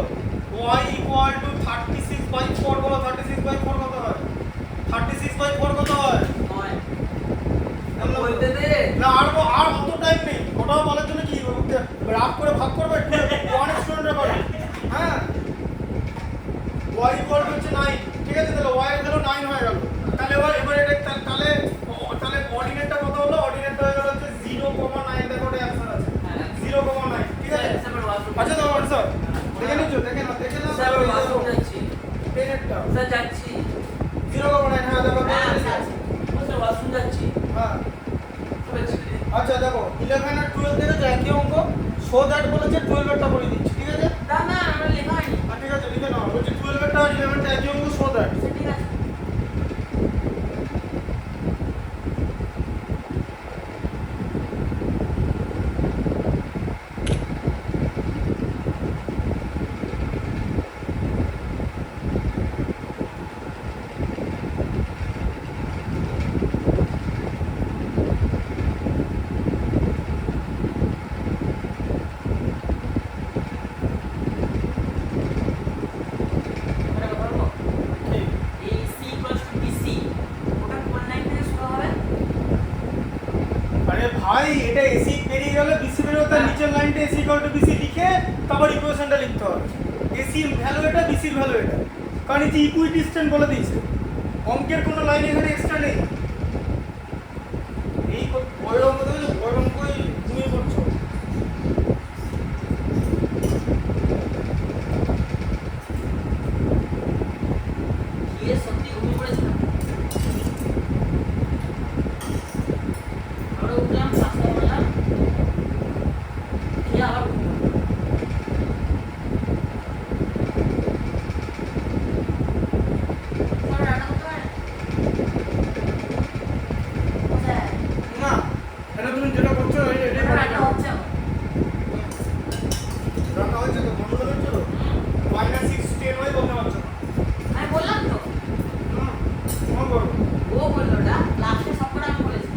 y ইকুয়াল টু 36/4 বলো, 36/4 কত হয়? 36/4 কত হয়? বলতে দে না আর অত টাইম নেই, ওটাও বলার জন্য কি রাফ করে ভাগ করবে, ওয়ান স্টুডেন্টের করে। হ্যাঁ y ইকুয়াল টু হচ্ছে 9, ঠিক আছে? তাহলে y এর ভ্যালু 9 হয়ে গেল। তাহলে এবার এটা তাহলে অর্ডিনেটটা কত হলো, অর্ডিনেটটা হয়ে গেল হচ্ছে 0,9, দেখো ওটা অ্যানসার আছে 0,9, ঠিক আছে? আচ্ছা তো স্যার দেখে নিচ্ছো, দেখে নাও স্যার ওয়াশরুম যাচ্ছি টেনেটটা স্যার যাচ্ছি 0,9, হ্যাঁ দেখো স্যার ওয়াশরুম যাচ্ছি হ্যাঁ। আচ্ছা দেখো 11 আর 12 দেখেছো একই অঙ্ক, সো দ্যাট বলেছে 12 এরটা বলে দিচ্ছি, ঠিক আছে? না না আমরা লেখা হয়নি ঠিক আছে লিখে নাও, বলছে 12 এরটা আর 11 টা একই অঙ্ক, সো দ্যাট। ঠিক আছে আরে ভাই এটা এসি পেরিয়ে গেলে বিসি বেরোবে, তার নিচের লাইনটা এসি ইকুয়াল টু বিসি লিখে তারপর ইকুয়েশনটা লিখতে হবে। এসি ভ্যালু এটা, বিসির ভ্যালু এটা, কারণ এই যে ইকুইডিস্টেন্ট বলে দিয়েছে, অঙ্কের কোনো লাইন এখানে এক্সট্রা নেই। এই বইয়ের অঙ্ক দেখেছো, বইয়ের অঙ্কই ঘুমিয়ে পড়ছো। সত্যি ঘুমিয়ে পড়েছিলাম আমরা উঠলাম রাস্তা বললাম খেয়ে আবার না এটা তুমি যেটা করছো এটাই রান্না হচ্ছে তো, বন্ধ হচ্ছে তো, মাইনাস 6 10y বলতে পারছো না। আমি বললাম তো তোমার করো ও বললো না লাস্টে সবকটা আমি বলেছি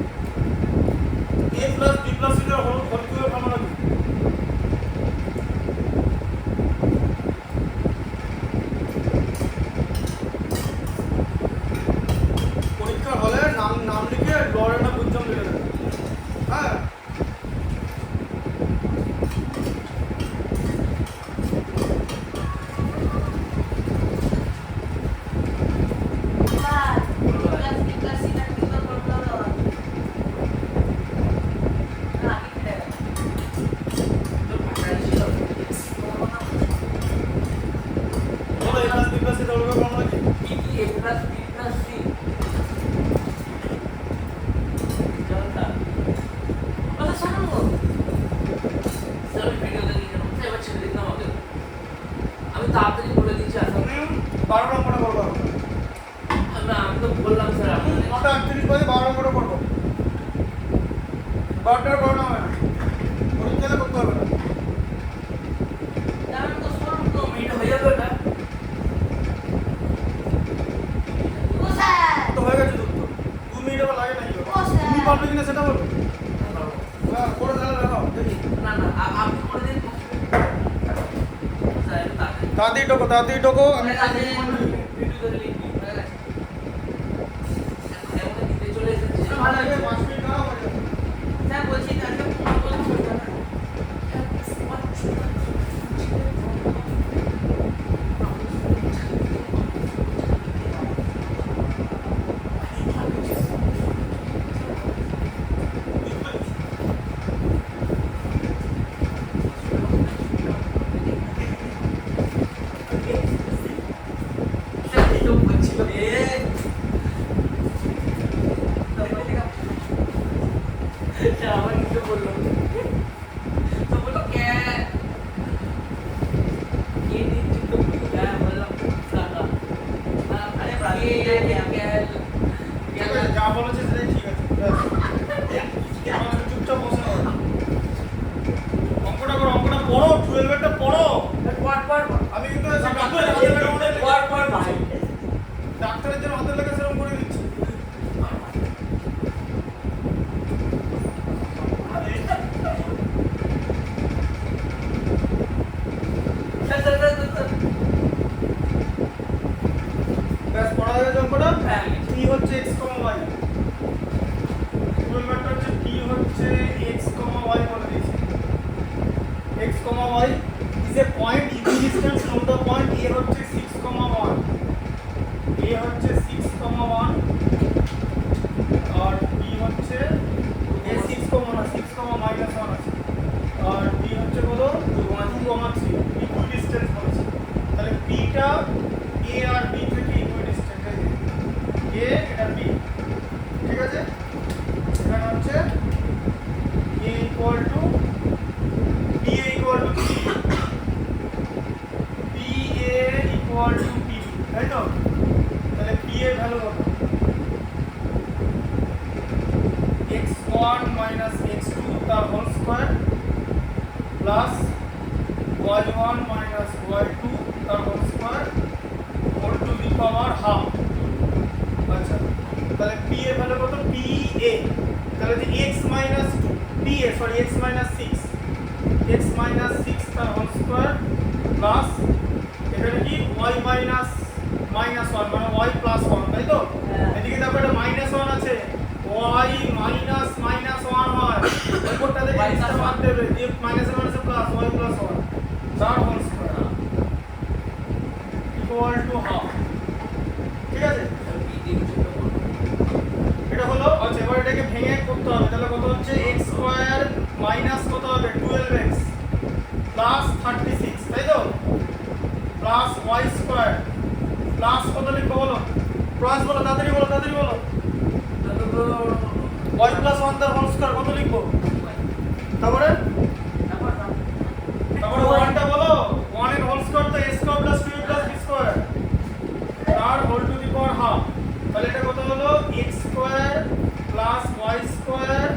a plus b plus c এর হোল কিউবের ফর্মুলা কি? পরীক্ষা হলে নাম লিখে লরেন্ট বুঝজম লিখে দেবে। হ্যাঁ বলো a plus b plus c এর হোল কিউবের ফর্মুলা কি? আমি তাড়াতাড়ি বলে দিচ্ছি আসলে 12 নম্বরে করবো, আমি তো বললাম স্যার আপনি 9:38 বাজে 12 নম্বরে করবো, 12টার পর না হয় না, পরীক্ষাতে করতে হবে না। মিনিট হয়ে যাবে ওটা তো হয়ে গেছে তো, 2 মিনিট আবার লাগে নাকি? তুমি পারবে কিনা সেটা বলো। হ্যাঁ করে তাহলে দেখাও দেখি। না না আপনি করে দিন স্যার একটু তাড়াতাড়ি ঢোকো আমি ভিডিও ধরে লিখি হয়ে গেছে এখন দিতে চলে এসেছে ভালো লাগবে 5 মিনিট দাও হয়ে যাবে। স্যার বলছি কালকে ফোন করলাম আচ্ছা আবার কিছু বললো তো বললো ক্যাট ये नहीं तो क्या मतलब सादा अरे ये क्या ঠিক আছে, যা বলেছে সেটাই ঠিক আছে ব্যাস। চুপচাপ বসে রও। অঙ্কটা করো, অঙ্কটা পড়ো, 12 এরটা পড়ো। পর আমি কিন্তু ডাক্তারের হাতের লেখা ভাই ডাক্তারের জন্য হাতের লেখা সেরকম করে দিচ্ছি। ব্যাস পড়া হয়ে গেছে অঙ্কটা। হ্যাঁ। p হচ্ছে x, y। 12 এরটা হচ্ছে p হচ্ছে x, y বলে দিয়েছি। x, y is a point equidistant from the point a হচ্ছে 6, 1 a হচ্ছে 6, 1 আর b হচ্ছে a 6, না 6, minus 1 আছে আর b হচ্ছে কত 2, 3 equidistant বলেছে। তাহলে p টা a আর b থেকে equidistant a এটা b, ঠিক আছে। এখানে হচ্ছে a equal to b equal to p equal to p, তাই তো? তাহলে p এর ভ্যালু কত? x1 minus x2 তার whole square plus y1 minus y2 তার whole square whole to the power half. আচ্ছা, তাহলে p এর ভ্যালু কত? pa, তাহলে যে x minus 2 pa sorry x minus 6 তার হোল স্কয়ার প্লাস এখানে কি y minus 1 মানে y plus 1, তাই তো? এদিকে দেখো এটা -1 আছে, y minus 1 হয়, উপরটা থেকে নিচটা বাদ দেবে, দিয়ে মাইনাস এর মানে প্লাস y plus 1 তার whole square equal to half, ঠিক আছে। এটা হলো। আচ্ছা, এবার এটাকে ভেঙে করতে হবে। তাহলে কত হচ্ছে x স্কয়ার মাইনাস কত হবে 12x প্লাস 36, তাই তো? প্লাস y স্কয়ার প্লাস কত লিখবো বলো? প্লাস বলো, তাড়াতাড়ি বলো, তাড়াতাড়ি বলো। y প্লাস 1 তার হোল স্কয়ার কত লিখবো? তারপরে 1 টা বলো। 1 এর হোল স্কয়ার তো a square plus 2a plus b square তার whole to the power half. তাহলে এটা কত হলো? x square plus y square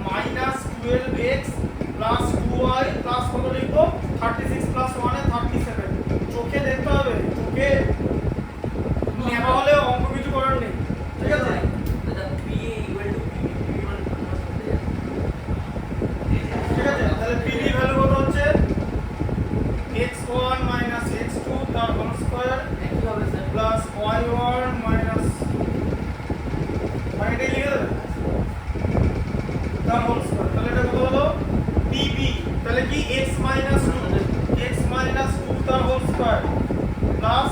minus 12x plus 2y plus কত লিখবো? 36 প্লাস 1 এ 37। চোখে দেখতে হবে, চোখে নেওয়া হলে অঙ্ক কিছু করার নেই, ঠিক আছে। ঠিক আছে, তাহলে p এর ভ্যালু কত হচ্ছে? x1 minus x2 তার whole square plus y1 minus মানে এটাই লিখে দেবে তার হোল স্কয়ার। তাহলে এটা কত হলো? pb, তাহলে কি x minus 2 তার হোল স্কয়ার প্লাস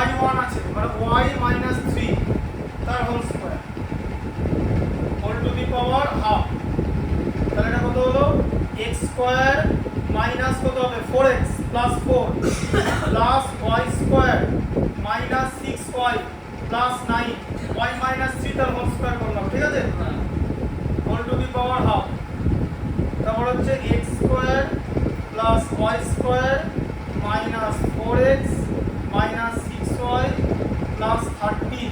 y1 আছে মানে y minus 3 তার whole square whole to the power half. তাহলে এটা কত হলো? x স্কয়ার মাইনাস কত হবে? 4x plus 4 plus y square minus 6y plus 9 y minus 3 তার হোল স্কয়ার করলাম, ঠিক আছে। Whole to the power half. তারপর হচ্ছে x square plus y square minus 4x minus 6y plus 30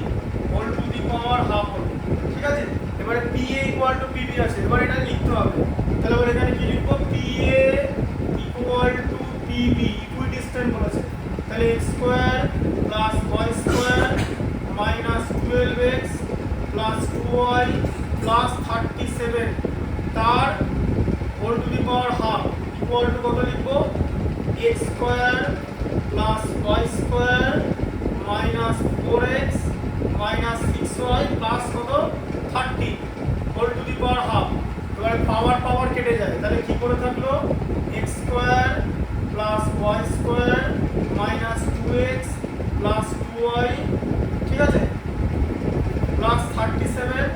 whole to the power half হলো, ঠিক আছে। এবারে pa ইকুয়াল টু pb আছে, এবার এটা লিখতে হবে। তাহলে এবার এখানে কি লিখবো? pa equal to pb, equidistant বলেছে। তাহলে x square plus y square minus 12x plus 2y plus 37 তার whole to the power half equal to কত লিখবো? x square plus y square minus 4x minus 6y plus কত 30 whole to the power half. এবারে পাওয়ার কেটে যায়, তাহলে কি করে থাকলো? x square plus y square minus 2x plus 2y, ঠিক আছে, plus 37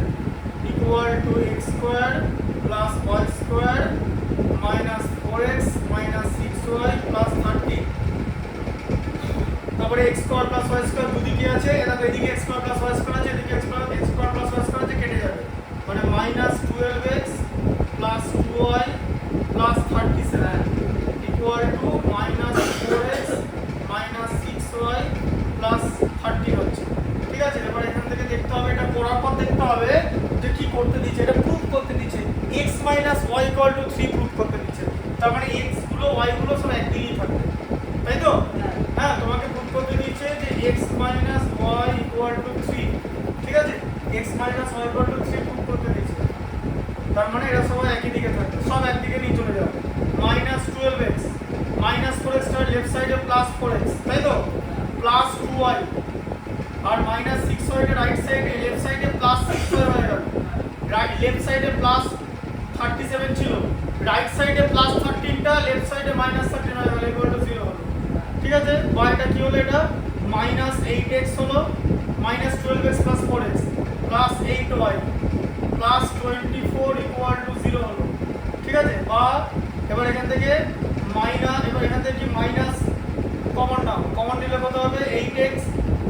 equal to x square plus y square minus 4x minus 6y plus 30। তারপরে x square plus y square দুদিকে আছে, এদিকে x square plus y square আছে, এদিকে x square plus y square আছে, কেটে যাবে মানে মাইনাস 12x হবে যে কি করতে দিচ্ছে, এটা প্রুফ করতে দিচ্ছে x minus y equal to 3 proof করতে দিচ্ছে। তার মানে x গুলো y গুলো সব একদিকেই থাকবে, তাই তো? হ্যাঁ, তোমাকে প্রুফ করতে দিচ্ছে যে x minus y equal to 3, ঠিক আছে? x minus y equal to 3 proof করতে দিচ্ছে। তার মানে এরা সবাই একই দিকে থাকবে, সব একদিকে নিয়ে চলে যাবে। মাইনাস 12x মাইনাস 4x তার লেফট সাইডে প্লাস 4x, তাই তো? প্লাস 2y আর মাইনাস 6y এর রাইট সাইডে লেফট সাইডে প্লাস 6y হয়ে গেল। রাইট লেফট সাইডে প্লাস 37 ছিল, রাইট সাইডে প্লাস 13 টা লেফট সাইডে মাইনাস 13 হয়ে গেল, ইকুয়াল টু 0 হলো। ঠিক আছে, yটা কি হলো? এটা মাইনাস 8x হলো, minus 12x plus 4x plus 8y plus 24 equal to 0 হলো। ঠিক আছে, বা এবার এখান থেকে মাইনাস, এবার এখান থেকে মাইনাস কমন নাও, কমন নিলে কত হবে? 8x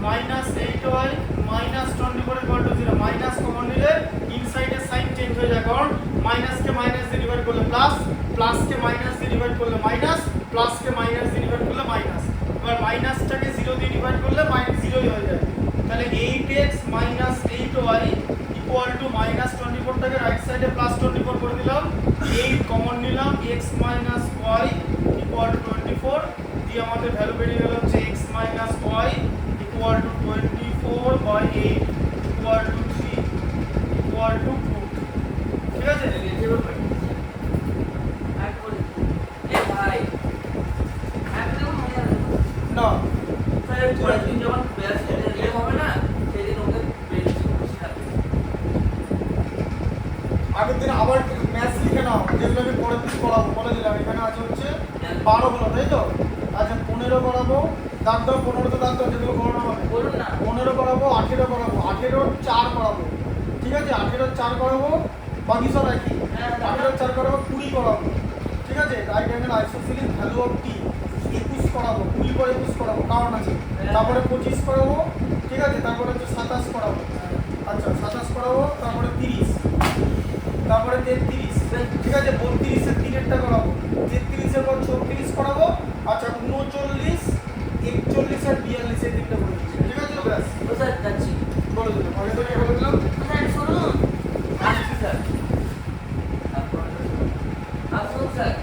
minus 8y minus 24 equal to 0। Minus common নিলে ইনসাইডের সাইন চেঞ্জ হয়ে যায়, কারণ মাইনাসকে মাইনাস দিয়ে ডিভাইড করলে প্লাস, প্লাসকে মাইনাস দিয়ে ডিভাইড করলে মাইনাস, প্লাসকে মাইনাস দিয়ে ডিভাইড করলে মাইনাস। এবার মাইনাসটাকে 0 দিয়ে ডিভাইড করলে মাইনাস 0ই হয়ে যায়। তাহলে 8x minus 8y equal to minus 24টাকে রাইট সাইডে প্লাস 24 করে দিলাম, 8 কমন নিলাম, x minus y equal to 24 দিয়ে আমাদের ভ্যালু বেরিয়ে গেল হচ্ছে x minus y equal to 24 by 8 equal to 3 equal to 2। ঠিক আছে, না আগের দিন আবার ম্যাথস লিখে নাও, যেগুলো আমি পরের দিন করাবো, বলে দিলাম। এখানে আছে হচ্ছে 12 হলো, তাই তো? আচ্ছা 15 করাবো, দাগ দাও 15 তো দাগ দাও, যেগুলো করানো হবে। 15 করাবো, 18 করাবো, 18 4 করাবো। ঠিক আছে, 18 4 করাবো, বাকি সব একই। 18 4 করাবো, 20 করাবো। ঠিক আছে, রাইট অ্যাঙ্গেল আইসোসেলিস ভ্যালু অফ টি 21 করাবো, 20 পর 21 করাবো, কারণ আছে। তারপরে 25 করাবো, ঠিক আছে, তারপরে হচ্ছে 27 করাবো। আচ্ছা 27 করাবো, তারপরে 30, তারপরে 33। ঠিক আছে, 32 এর 3 করাবো, 33 এর পর 34 করাবো। আচ্ছা 39 41 আর 42 এই 3টা করে দিচ্ছি। ঠিক আছে, ব্যাস।